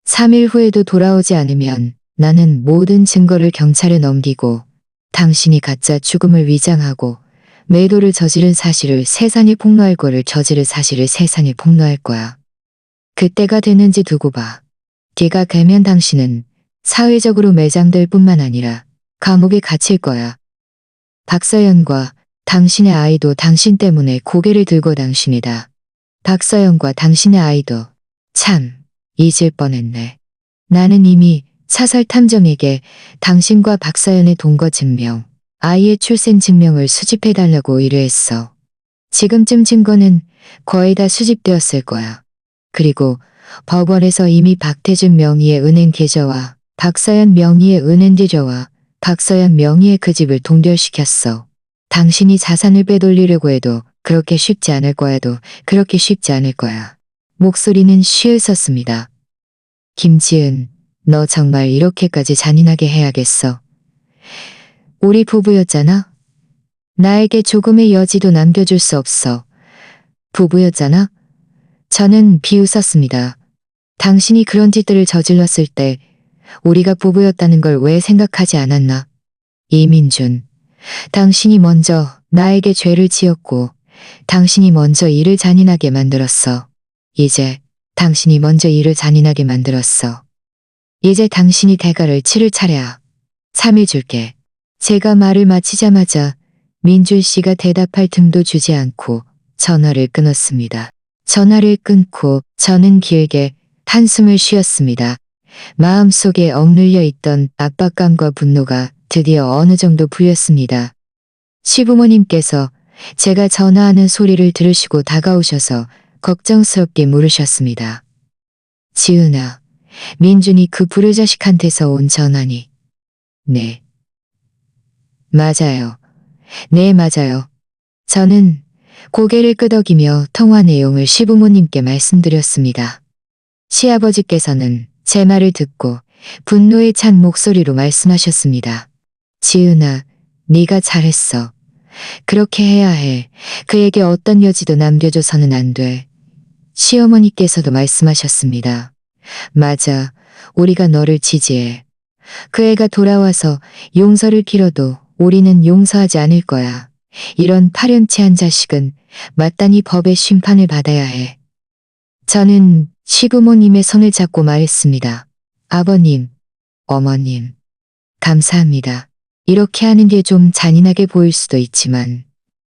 3일 후에도 돌아오지 않으면 나는 모든 증거를 경찰에 넘기고 당신이 가짜 죽음을 위장하고 매도를 저지른 사실을 세상에 폭로할 거를 저지른 사실을 세상에 폭로할 거야. 그때가 되는지 두고 봐. 걔가 되면 당신은 사회적으로 매장될 뿐만 아니라 감옥에 갇힐 거야. 박서연과 당신의 아이도 당신 때문에 고개를 들고 당신이다. 박서연과 당신의 아이도 참 잊을 뻔했네. 나는 이미 사설 탐정에게 당신과 박서연의 동거 증명, 아이의 출생 증명을 수집해달라고 의뢰했어. 지금쯤 증거는 거의 다 수집되었을 거야. 그리고 법원에서 이미 박태준 명의의 은행 계좌와 박서연 명의의 은행 계좌와 박서연 명의의 그 집을 동결시켰어. 당신이 자산을 빼돌리려고 해도 그렇게 쉽지 않을 거야도 그렇게 쉽지 않을 거야. 목소리는 쉬었었습니다. 김지은, 너 정말 이렇게까지 잔인하게 해야겠어. 우리 부부였잖아. 나에게 조금의 여지도 남겨줄 수 없어. 부부였잖아. 저는 비웃었습니다. 당신이 그런 짓들을 저질렀을 때 우리가 부부였다는 걸 왜 생각하지 않았나? 이민준, 당신이 먼저 나에게 죄를 지었고 당신이 먼저 일을 잔인하게 만들었어. 이제 당신이 먼저 일을 잔인하게 만들었어. 이제 당신이 대가를 치를 차례야. 3일 줄게. 제가 말을 마치자마자 민준 씨가 대답할 틈도 주지 않고 전화를 끊었습니다. 전화를 끊고 저는 길게 한숨을 쉬었습니다. 마음속에 억눌려 있던 압박감과 분노가 드디어 어느 정도 풀렸습니다. 시부모님께서 제가 전화하는 소리를 들으시고 다가오셔서 걱정스럽게 물으셨습니다. 지은아, 민준이 그 불효자식한테서 온 전화니? 네. 맞아요. 네, 맞아요. 저는 고개를 끄덕이며 통화 내용을 시부모님께 말씀드렸습니다. 시아버지께서는 제 말을 듣고 분노에 찬 목소리로 말씀하셨습니다. 지은아, 네가 잘했어. 그렇게 해야 해. 그에게 어떤 여지도 남겨줘서는 안 돼. 시어머니께서도 말씀하셨습니다. 맞아. 우리가 너를 지지해. 그 애가 돌아와서 용서를 빌어도 우리는 용서하지 않을 거야. 이런 파렴치한 자식은 마땅히 법의 심판을 받아야 해. 저는 시부모님의 손을 잡고 말했습니다. 아버님, 어머님, 감사합니다. 이렇게 하는 게 좀 잔인하게 보일 수도 있지만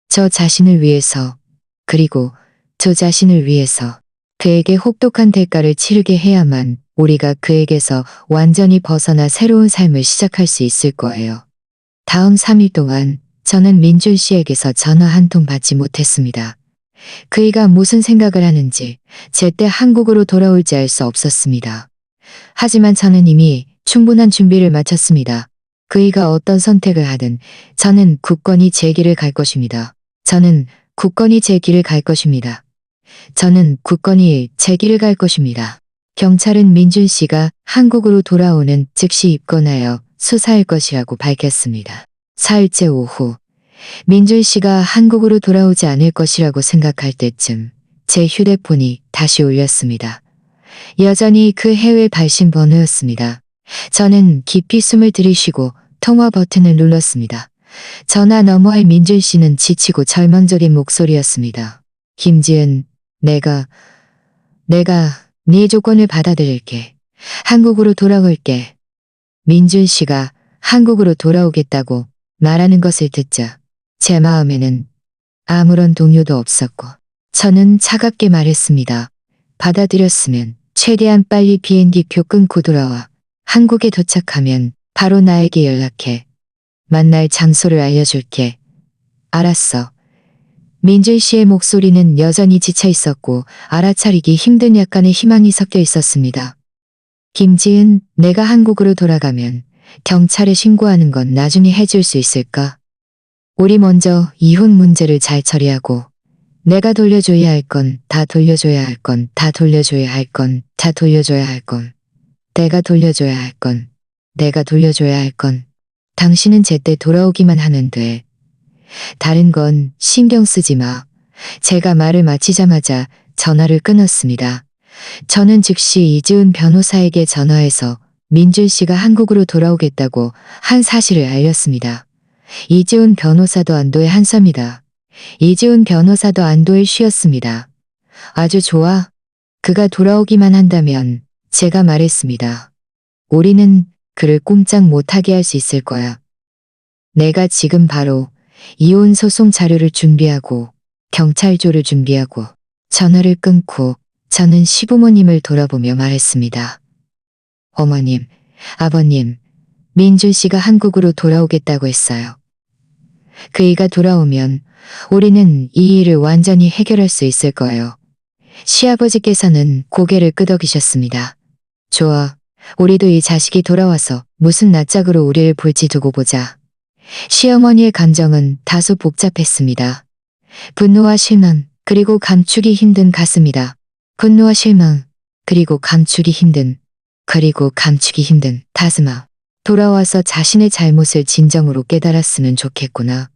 저 자신을 위해서, 그리고 저 자신을 위해서 그에게 혹독한 대가를 치르게 해야만 우리가 그에게서 완전히 벗어나 새로운 삶을 시작할 수 있을 거예요. 다음 3일 동안 저는 민준 씨에게서 전화 한 통 받지 못했습니다. 그이가 무슨 생각을 하는지 제때 한국으로 돌아올지 알 수 없었습니다. 하지만 저는 이미 충분한 준비를 마쳤습니다. 그이가 어떤 선택을 하든 저는 굳건히 제 길을 갈 것입니다. 저는 굳건히 제 길을 갈 것입니다. 저는 굳건히 제 길을 갈 것입니다. 경찰은 민준 씨가 한국으로 돌아오는 즉시 입건하여 수사할 것이라고 밝혔습니다. 4일째 오후, 민준 씨가 한국으로 돌아오지 않을 것이라고 생각할 때쯤 제 휴대폰이 다시 울렸습니다. 여전히 그 해외 발신 번호였습니다. 저는 깊이 숨을 들이쉬고 통화 버튼을 눌렀습니다. 전화 너머의 민준 씨는 지치고 절망적인 목소리였습니다. 김지은, 내가 네 조건을 받아들일게. 한국으로 돌아올게. 민준 씨가 한국으로 돌아오겠다고 말하는 것을 듣자 제 마음에는 아무런 동요도 없었고 저는 차갑게 말했습니다. 받아들였으면 최대한 빨리 비행기표 끊고 돌아와. 한국에 도착하면 바로 나에게 연락해. 만날 장소를 알려줄게. 알았어. 민준 씨의 목소리는 여전히 지쳐 있었고 알아차리기 힘든 약간의 희망이 섞여 있었습니다. 김지은, 내가 한국으로 돌아가면 경찰에 신고하는 건 나중에 해줄 수 있을까? 우리 먼저 이혼 문제를 잘 처리하고 내가 돌려줘야 할 건 다 돌려줘야 할 건 다 돌려줘야 할 건 다 돌려줘야 할 건 내가 돌려줘야 할 건 내가 돌려줘야 할 건 당신은 제때 돌아오기만 하면 돼. 다른 건 신경 쓰지 마. 제가 말을 마치자마자 전화를 끊었습니다. 저는 즉시 이지은 변호사에게 전화해서 민준 씨가 한국으로 돌아오겠다고 한 사실을 알렸습니다. 이지은 변호사도 안도의 한사입니다. 이지은 변호사도 안도의 쉬였습니다. 아주 좋아. 그가 돌아오기만 한다면 제가 말했습니다. 우리는 그를 꼼짝 못하게 할 수 있을 거야. 내가 지금 바로 이혼 소송 자료를 준비하고 경찰조를 준비하고 전화를 끊고 저는 시부모님을 돌아보며 말했습니다. 어머님, 아버님, 민준 씨가 한국으로 돌아오겠다고 했어요. 그이가 돌아오면 우리는 이 일을 완전히 해결할 수 있을 거예요. 시아버지께서는 고개를 끄덕이셨습니다. 좋아. 우리도 이 자식이 돌아와서 무슨 낯짝으로 우리를 볼지 두고 보자. 시어머니의 감정은 다소 복잡했습니다. 분노와 실망, 그리고 감추기 힘든 가슴이다. 분노와 실망, 그리고 감추기 힘든 가슴아. 돌아와서 자신의 잘못을 진정으로 깨달았으면 좋겠구나.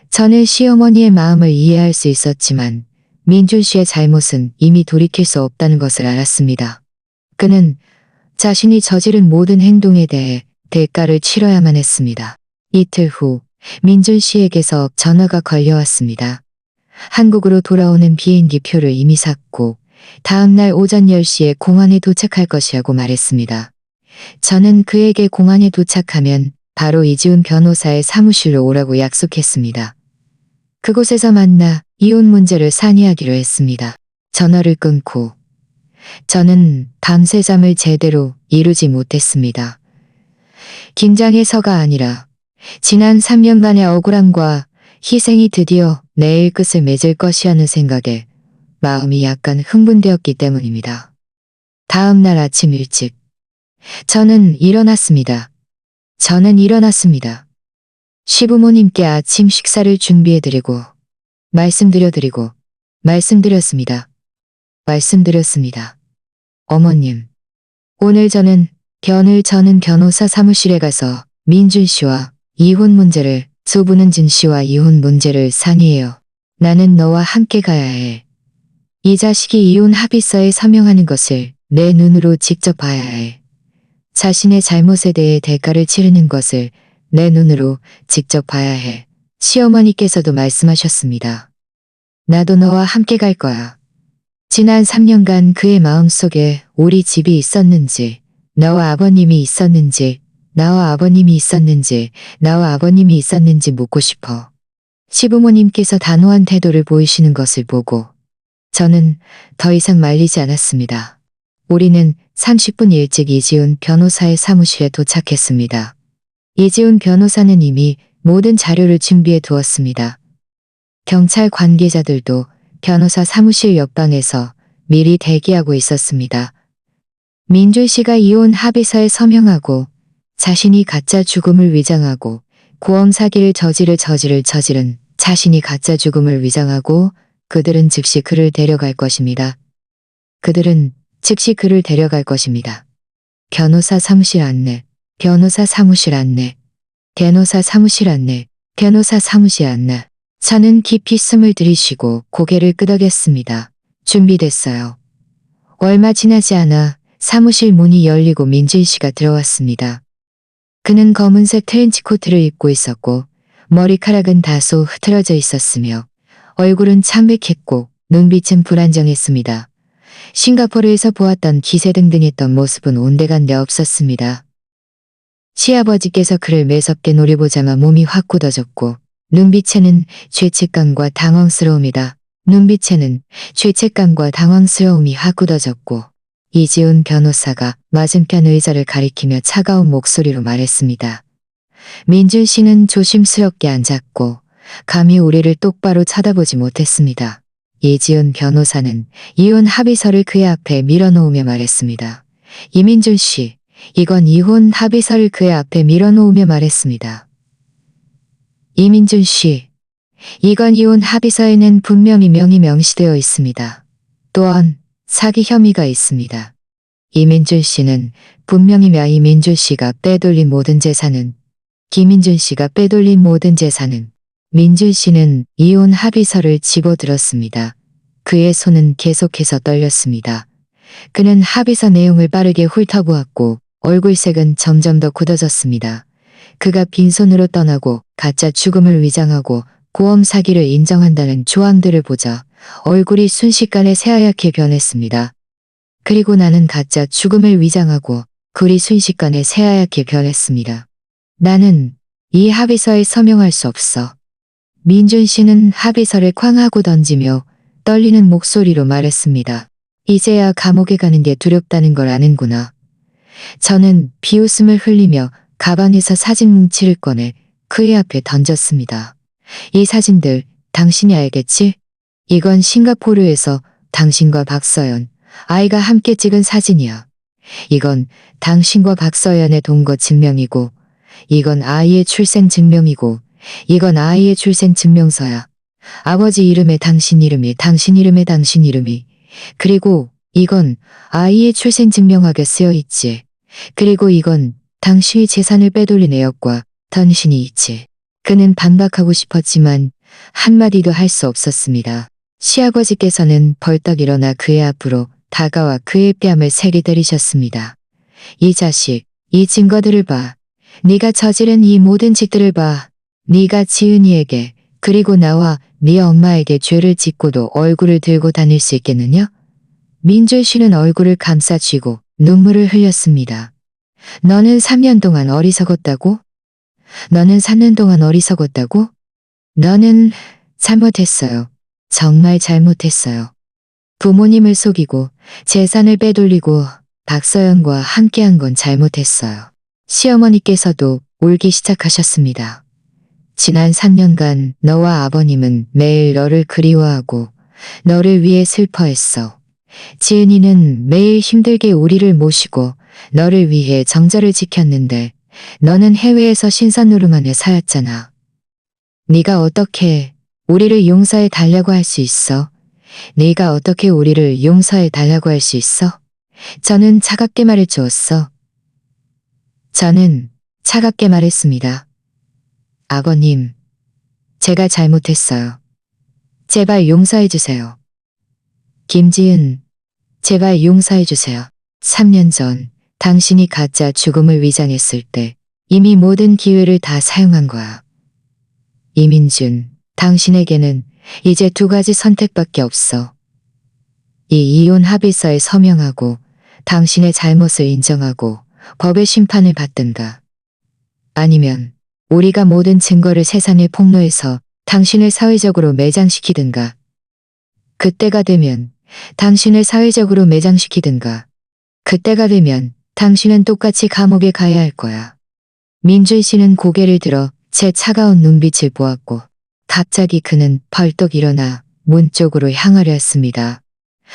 저는 시어머니의 마음을 이해할 수 있었지만 민준 씨의 잘못은 이미 돌이킬 수 없다는 것을 알았습니다. 그는 자신이 저지른 모든 행동에 대해 대가를 치러야만 했습니다. 이틀 후 민준 씨에게서 전화가 걸려왔습니다. 한국으로 돌아오는 비행기 표를 이미 샀고 다음날 오전 10시에 공항에 도착할 것이라고 말했습니다. 저는 그에게 공항에 도착하면 바로 이지훈 변호사의 사무실로 오라고 약속했습니다. 그곳에서 만나 이혼 문제를 상의하기로 했습니다. 전화를 끊고 저는 밤새 잠을 제대로 이루지 못했습니다. 긴장해서가 아니라 지난 3년간의 억울함과 희생이 드디어 내일 끝을 맺을 것이라는 생각에 마음이 약간 흥분되었기 때문입니다. 다음 날 아침 일찍 저는 일어났습니다. 시부모님께 아침 식사를 준비해드리고 말씀드렸습니다. 어머님, 오늘 저는 변호사 사무실에 가서 민준 씨와 이혼 문제를, 수부는 씨와 이혼 문제를 상의해요. 나는 너와 함께 가야 해. 이 자식이 이혼 합의서에 서명하는 것을 내 눈으로 직접 봐야 해. 자신의 잘못에 대해 대가를 치르는 것을 내 눈으로 직접 봐야 해. 시어머니께서도 말씀하셨습니다. 나도 너와 함께 갈 거야. 지난 3년간 그의 마음속에 우리 집이 있었는지, 나와 아버님이 있었는지 묻고 싶어. 시부모님께서 단호한 태도를 보이시는 것을 보고 저는 더 이상 말리지 않았습니다. 우리는 30분 일찍 이지훈 변호사의 사무실에 도착했습니다. 이지훈 변호사는 이미 모든 자료를 준비해 두었습니다. 경찰 관계자들도 변호사 사무실 옆방에서 미리 대기하고 있었습니다. 민준 씨가 이혼 합의서에 서명하고 자신이 가짜 죽음을 위장하고 고엄 사기를 저지른 자신이 가짜 죽음을 위장하고 그들은 즉시 그를 데려갈 것입니다. 변호사 사무실 안내. 저는 깊이 숨을 들이쉬고 고개를 끄덕였습니다. 준비됐어요. 얼마 지나지 않아 사무실 문이 열리고 민준 씨가 들어왔습니다. 그는 검은색 트렌치코트를 입고 있었고 머리카락은 다소 흐트러져 있었으며 얼굴은 창백했고 눈빛은 불안정했습니다. 싱가포르에서 보았던 기세등등했던 모습은 온데간데 없었습니다. 시아버지께서 그를 매섭게 노려보자마 몸이 확 굳어졌고 눈빛에는 죄책감과 당황스러움이 확 굳어졌고 이지훈 변호사가 맞은편 의자를 가리키며 차가운 목소리로 말했습니다. 민준 씨는 조심스럽게 앉았고 감히 우리를 똑바로 쳐다보지 못했습니다. 이지훈 변호사는 이혼 합의서를 그의 앞에 밀어놓으며 말했습니다. 이민준 씨, 이건 이혼 합의서를 그의 앞에 밀어놓으며 말했습니다. 이민준 씨, 이건 이혼 합의서에는 분명히 명시되어 있습니다. 또한 사기 혐의가 있습니다. 이민준 씨가 빼돌린 모든 재산은 민준 씨는 이혼 합의서를 집어들었습니다. 그의 손은 계속해서 떨렸습니다. 그는 합의서 내용을 빠르게 훑어보았고 얼굴색은 점점 더 굳어졌습니다. 그가 빈손으로 떠나고 가짜 죽음을 위장하고 고엄 사기를 인정한다는 조항들을 보자 얼굴이 순식간에 새하얗게 변했습니다. 그리고 나는 가짜 죽음을 위장하고 글이 순식간에 새하얗게 변했습니다. 나는 이 합의서에 서명할 수 없어. 민준 씨는 합의서를 쾅 하고 던지며 떨리는 목소리로 말했습니다. 이제야 감옥에 가는 게 두렵다는 걸 아는구나. 저는 비웃음을 흘리며 가방에서 사진 뭉치를 꺼내 그의 앞에 던졌습니다. 이 사진들 당신이 알겠지? 이건 싱가포르에서 당신과 박서연, 아이가 함께 찍은 사진이야. 이건 당신과 박서연의 동거 증명이고 이건 아이의 출생 증명서야. 아버지 이름에 당신 이름이, 그리고 이건 아이의 출생 증명하게 쓰여 있지. 그리고 이건 당신의 재산을 빼돌린 애역과 당신이 있지. 그는 반박하고 싶었지만 한마디도 할 수 없었습니다. 시아버지께서는 벌떡 일어나 그의 앞으로 다가와 그의 뺨을 세게 때리셨습니다. 이 자식, 이 증거들을 봐. 네가 저지른 이 모든 짓들을 봐. 네가 지은이에게 그리고 나와 네 엄마에게 죄를 짓고도 얼굴을 들고 다닐 수 있겠느냐? 민준 씨는 얼굴을 감싸쥐고 눈물을 흘렸습니다. 너는 3년 동안 어리석었다고? 너는 3년 동안 어리석었다고? 너는 잘못했어요. 정말 잘못했어요. 부모님을 속이고 재산을 빼돌리고 박서연과 함께한 건 잘못했어요. 시어머니께서도 울기 시작하셨습니다. 지난 3년간 너와 아버님은 매일 너를 그리워하고 너를 위해 슬퍼했어. 지은이는 매일 힘들게 우리를 모시고 너를 위해 정절을 지켰는데 너는 해외에서 신선노름만을 살았잖아. 네가 어떻게 우리를 용서해 달라고 할 수 있어? 네가 어떻게 우리를 용서해 달라고 할 수 있어? 저는 차갑게 말해주었어. 저는 차갑게 말했습니다. 아버님, 제가 잘못했어요. 제발 용서해 주세요. 김지은, 제발 용서해 주세요. 3년 전 당신이 가짜 죽음을 위장했을 때 이미 모든 기회를 다 사용한 거야. 이민준, 당신에게는 이제 2가지 선택밖에 없어. 이 이혼 합의서에 서명하고 당신의 잘못을 인정하고 법의 심판을 받든가. 아니면 우리가 모든 증거를 세상에 폭로해서 당신을 사회적으로 매장시키든가. 그때가 되면 당신을 사회적으로 매장시키든가. 그때가 되면 당신은 똑같이 감옥에 가야 할 거야. 민준 씨는 고개를 들어 제 차가운 눈빛을 보았고 갑자기 그는 벌떡 일어나 문 쪽으로 향하려 했습니다.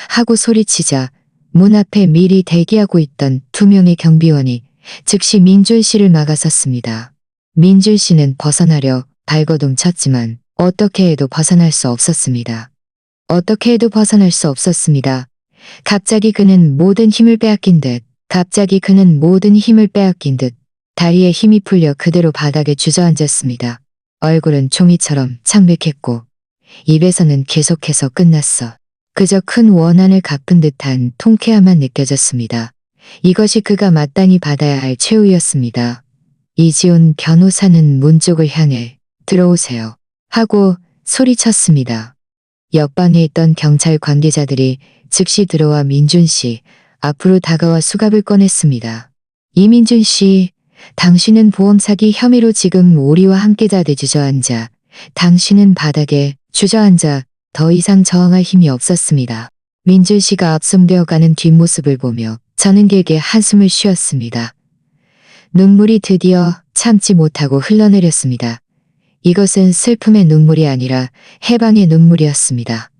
하고 소리치자 문 앞에 미리 대기하고 있던 2명의 경비원이 즉시 민준 씨를 막아섰습니다. 민준 씨는 벗어나려 발버둥 쳤지만 어떻게 해도 벗어날 수 없었습니다. 어떻게 해도 벗어날 수 없었습니다. 갑자기 그는 모든 힘을 빼앗긴 듯 다리에 힘이 풀려 그대로 바닥에 주저앉았습니다. 얼굴은 종이처럼 창백했고 입에서는 계속해서 끝났어. 그저 큰 원한을 갚은 듯한 통쾌함만 느껴졌습니다. 이것이 그가 마땅히 받아야 할 최후였습니다. 이지훈 변호사는 문 쪽을 향해 들어오세요 하고 소리쳤습니다. 옆방에 있던 경찰 관계자들이 즉시 들어와 민준 씨 앞으로 다가와 수갑을 꺼냈습니다. 이민준 씨, 당신은 보험 사기 혐의로 지금 우리와 함께 자리에 주저앉아 당신은 바닥에 주저앉아 더 이상 저항할 힘이 없었습니다. 민준 씨가 압송되어 가는 뒷모습을 보며 저는 길게 한숨을 쉬었습니다. 눈물이 드디어 참지 못하고 흘러내렸습니다. 이것은 슬픔의 눈물이 아니라 해방의 눈물이었습니다.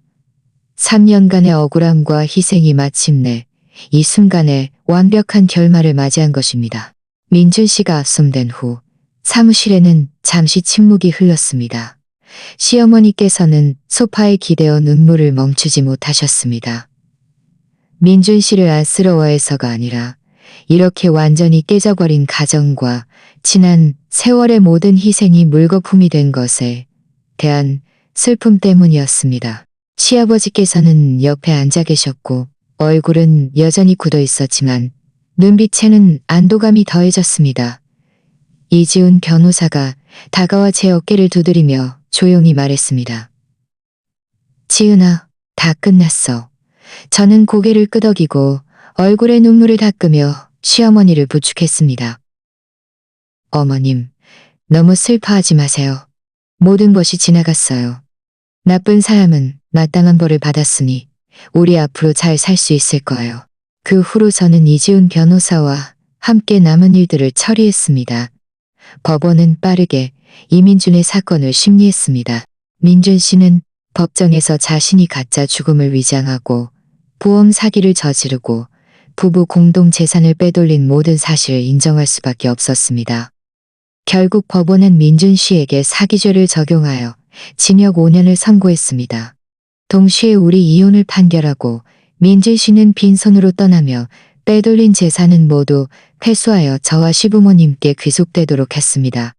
3년간의 억울함과 희생이 마침내 이 순간에 완벽한 결말을 맞이한 것입니다. 민준 씨가 압송된 후 사무실에는 잠시 침묵이 흘렀습니다. 시어머니께서는 소파에 기대어 눈물을 멈추지 못하셨습니다. 민준 씨를 안쓰러워해서가 아니라 이렇게 완전히 깨져버린 가정과 지난 세월의 모든 희생이 물거품이 된 것에 대한 슬픔 때문이었습니다. 시아버지께서는 옆에 앉아 계셨고 얼굴은 여전히 굳어 있었지만 눈빛에는 안도감이 더해졌습니다. 이지훈 변호사가 다가와 제 어깨를 두드리며 조용히 말했습니다. 지은아, 다 끝났어. 저는 고개를 끄덕이고 얼굴에 눈물을 닦으며 시어머니를 부축했습니다. 어머님, 너무 슬퍼하지 마세요. 모든 것이 지나갔어요. 나쁜 사람은 마땅한 벌을 받았으니 우리 앞으로 잘 살 수 있을 거예요. 그 후로 저는 이지훈 변호사와 함께 남은 일들을 처리했습니다. 법원은 빠르게 이민준의 사건을 심리했습니다. 민준 씨는 법정에서 자신이 가짜 죽음을 위장하고 보험 사기를 저지르고 부부 공동 재산을 빼돌린 모든 사실을 인정할 수밖에 없었습니다. 결국 법원은 민준 씨에게 사기죄를 적용하여 징역 5년을 선고했습니다. 동시에 우리 이혼을 판결하고 민준 씨는 빈손으로 떠나며 빼돌린 재산은 모두 회수하여 저와 시부모님께 귀속되도록 했습니다.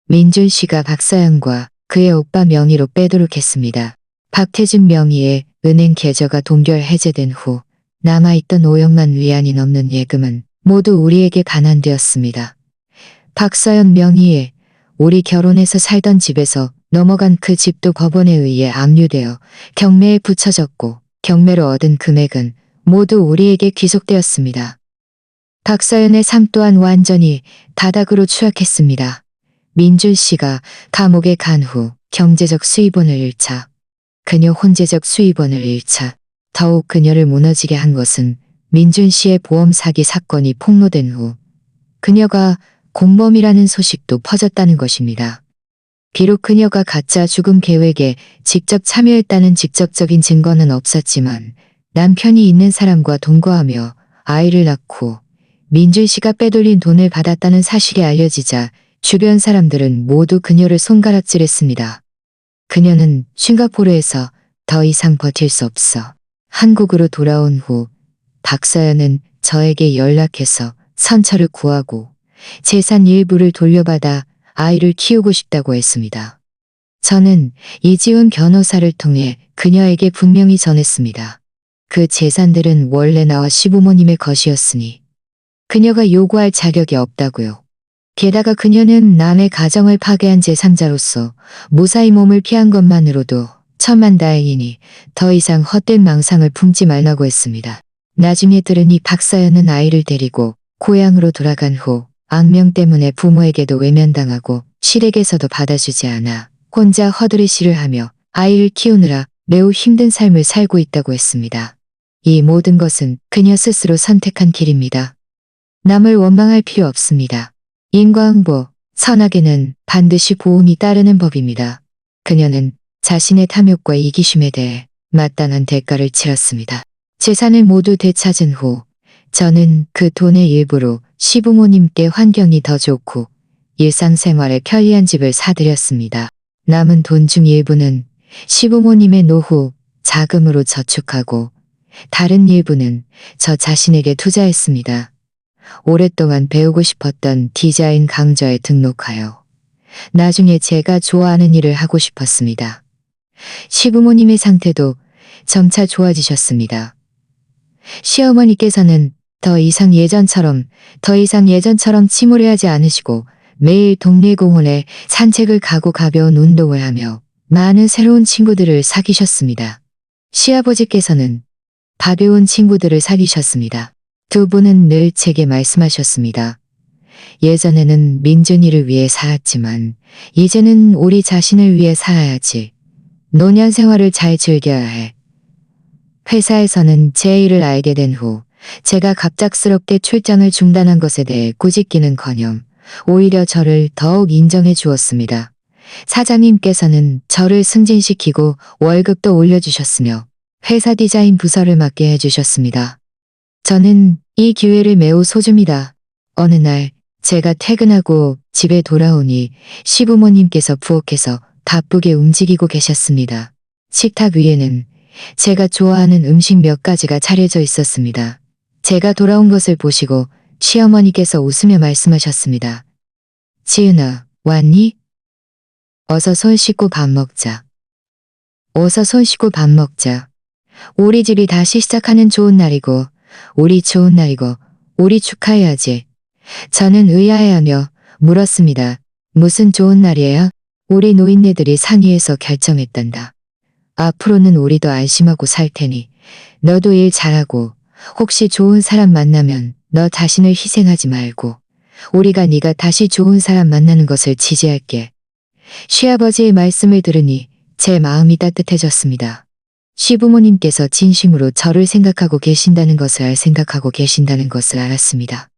민준 씨가 박서연과 그의 오빠 명의로 빼도록 했습니다. 박태준 명의의 은행 계좌가 동결 해제된 후 남아있던 5억만 위안이 넘는 예금은 모두 우리에게 반환되었습니다. 박서연 명의의 우리 결혼해서 살던 집에서 넘어간 그 집도 법원에 의해 압류되어 경매에 붙여졌고 경매로 얻은 금액은 모두 우리에게 귀속되었습니다. 박서연의 삶 또한 완전히 바닥으로 추락했습니다. 민준 씨가 감옥에 간 후 경제적 수입원을 잃자, 그녀 혼재적 수입원을 잃자 더욱 그녀를 무너지게 한 것은 민준 씨의 보험 사기 사건이 폭로된 후 그녀가 공범이라는 소식도 퍼졌다는 것입니다. 비록 그녀가 가짜 죽음 계획에 직접 참여했다는 직접적인 증거는 없었지만 남편이 있는 사람과 동거하며 아이를 낳고 민준 씨가 빼돌린 돈을 받았다는 사실이 알려지자 주변 사람들은 모두 그녀를 손가락질했습니다. 그녀는 싱가포르에서 더 이상 버틸 수 없어 한국으로 돌아온 후 박서연은 저에게 연락해서 선처를 구하고 재산 일부를 돌려받아 아이를 키우고 싶다고 했습니다. 저는 이지훈 변호사를 통해 그녀에게 분명히 전했습니다. 그 재산들은 원래 나와 시부모님의 것이었으니 그녀가 요구할 자격이 없다고요. 게다가 그녀는 남의 가정을 파괴한 제3자로서 무사히 몸을 피한 것만으로도 천만다행이니 더 이상 헛된 망상을 품지 말라고 했습니다. 나중에 들으니 박서연은 아이를 데리고 고향으로 돌아간 후 악명 때문에 부모에게도 외면당하고 시댁에서도 받아주지 않아 혼자 허드렛일을 하며 아이를 키우느라 매우 힘든 삶을 살고 있다고 했습니다. 이 모든 것은 그녀 스스로 선택한 길입니다. 남을 원망할 필요 없습니다. 인과응보, 선악에는 반드시 보응이 따르는 법입니다. 그녀는 자신의 탐욕과 이기심에 대해 마땅한 대가를 치렀습니다. 재산을 모두 되찾은 후 저는 그 돈의 일부로 시부모님께 환경이 더 좋고 일상생활에 편리한 집을 사드렸습니다. 남은 돈 중 일부는 시부모님의 노후 자금으로 저축하고 다른 일부는 저 자신에게 투자했습니다. 오랫동안 배우고 싶었던 디자인 강좌에 등록하여 나중에 제가 좋아하는 일을 하고 싶었습니다. 시부모님의 상태도 점차 좋아지셨습니다. 시어머니께서는 더 이상 예전처럼 침울해하지 않으시고 매일 동네 공원에 산책을 가고 가벼운 운동을 하며 많은 새로운 친구들을 사귀셨습니다. 시아버지께서는 가벼운 친구들을 사귀셨습니다. 두 분은 늘 제게 말씀하셨습니다. 예전에는 민준이를 위해 살았지만 이제는 우리 자신을 위해 살아야지. 노년 생활을 잘 즐겨야 해. 회사에서는 제 일을 알게 된 후 제가 갑작스럽게 출장을 중단한 것에 대해 꾸짖기는커녕 오히려 저를 더욱 인정해 주었습니다. 사장님께서는 저를 승진시키고 월급도 올려주셨으며 회사 디자인 부서를 맡게 해주셨습니다. 저는 이 기회를 매우 소중합니다. 어느 날 제가 퇴근하고 집에 돌아오니 시부모님께서 부엌에서 바쁘게 움직이고 계셨습니다. 식탁 위에는 제가 좋아하는 음식 몇 가지가 차려져 있었습니다. 제가 돌아온 것을 보시고 시어머니께서 웃으며 말씀하셨습니다. 지은아, 왔니? 어서 손 씻고 밥 먹자. 어서 손 씻고 밥 먹자. 우리 집이 다시 시작하는 좋은 날이고 우리 좋은 날이고 우리 축하해야지. 저는 의아해하며 물었습니다. 무슨 좋은 날이에요? 우리 노인네들이 상의해서 결정했단다. 앞으로는 우리도 안심하고 살 테니 너도 일 잘하고 혹시 좋은 사람 만나면 너 자신을 희생하지 말고 우리가 네가 다시 좋은 사람 만나는 것을 지지할게. 시아버지의 말씀을 들으니 제 마음이 따뜻해졌습니다. 시부모님께서 진심으로 저를 생각하고 계신다는 것을 알았습니다.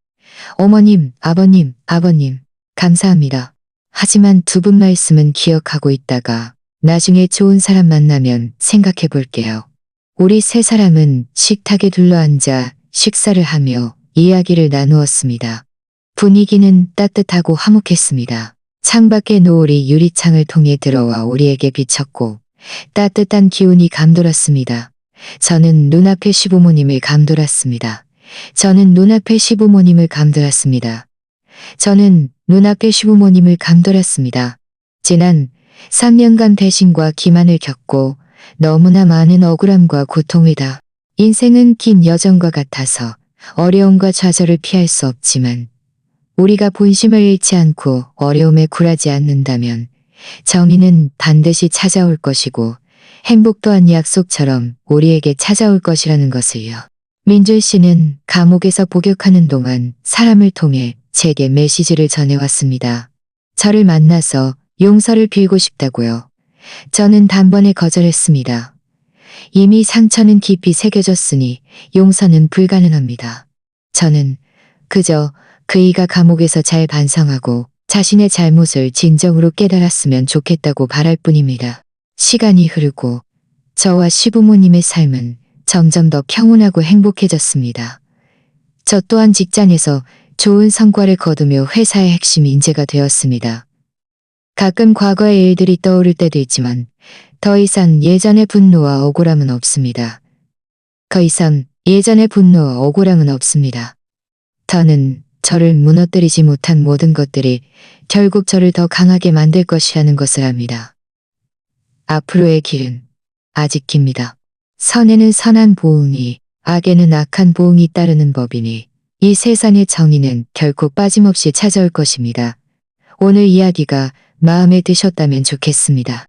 어머님, 아버님, 감사합니다. 하지만 두 분 말씀은 기억하고 있다가 나중에 좋은 사람 만나면 생각해 볼게요. 우리 세 사람은 식탁에 둘러앉아 식사를 하며 이야기를 나누었습니다. 분위기는 따뜻하고 화목했습니다. 창밖의 노을이 유리창을 통해 들어와 우리에게 비쳤고 따뜻한 기운이 감돌았습니다. 저는 눈앞의 시부모님을 감돌았습니다. 저는 눈앞의 시부모님을 감돌았습니다. 지난 3년간 배신과 기만을 겪고 너무나 많은 억울함과 고통이다. 인생은 긴 여정과 같아서 어려움과 좌절을 피할 수 없지만 우리가 본심을 잃지 않고 어려움에 굴하지 않는다면 정의는 반드시 찾아올 것이고 행복 또한 약속처럼 우리에게 찾아올 것이라는 것을요. 민준 씨는 감옥에서 복역하는 동안 사람을 통해 제게 메시지를 전해왔습니다. 저를 만나서 용서를 빌고 싶다고요. 저는 단번에 거절했습니다. 이미 상처는 깊이 새겨졌으니 용서는 불가능합니다. 저는 그저 그이가 감옥에서 잘 반성하고 자신의 잘못을 진정으로 깨달았으면 좋겠다고 바랄 뿐입니다. 시간이 흐르고 저와 시부모님의 삶은 점점 더 평온하고 행복해졌습니다. 저 또한 직장에서 좋은 성과를 거두며 회사의 핵심 인재가 되었습니다. 가끔 과거의 일들이 떠오를 때도 있지만 더 이상 예전의 분노와 억울함은 없습니다. 더 이상 예전의 분노와 억울함은 없습니다. 저는 저를 무너뜨리지 못한 모든 것들이 결국 저를 더 강하게 만들 것이라는 것을 압니다. 앞으로의 길은 아직 깁니다. 선에는 선한 보응이, 악에는 악한 보응이 따르는 법이니 이 세상의 정의는 결코 빠짐없이 찾아올 것입니다. 오늘 이야기가 마음에 드셨다면 좋겠습니다.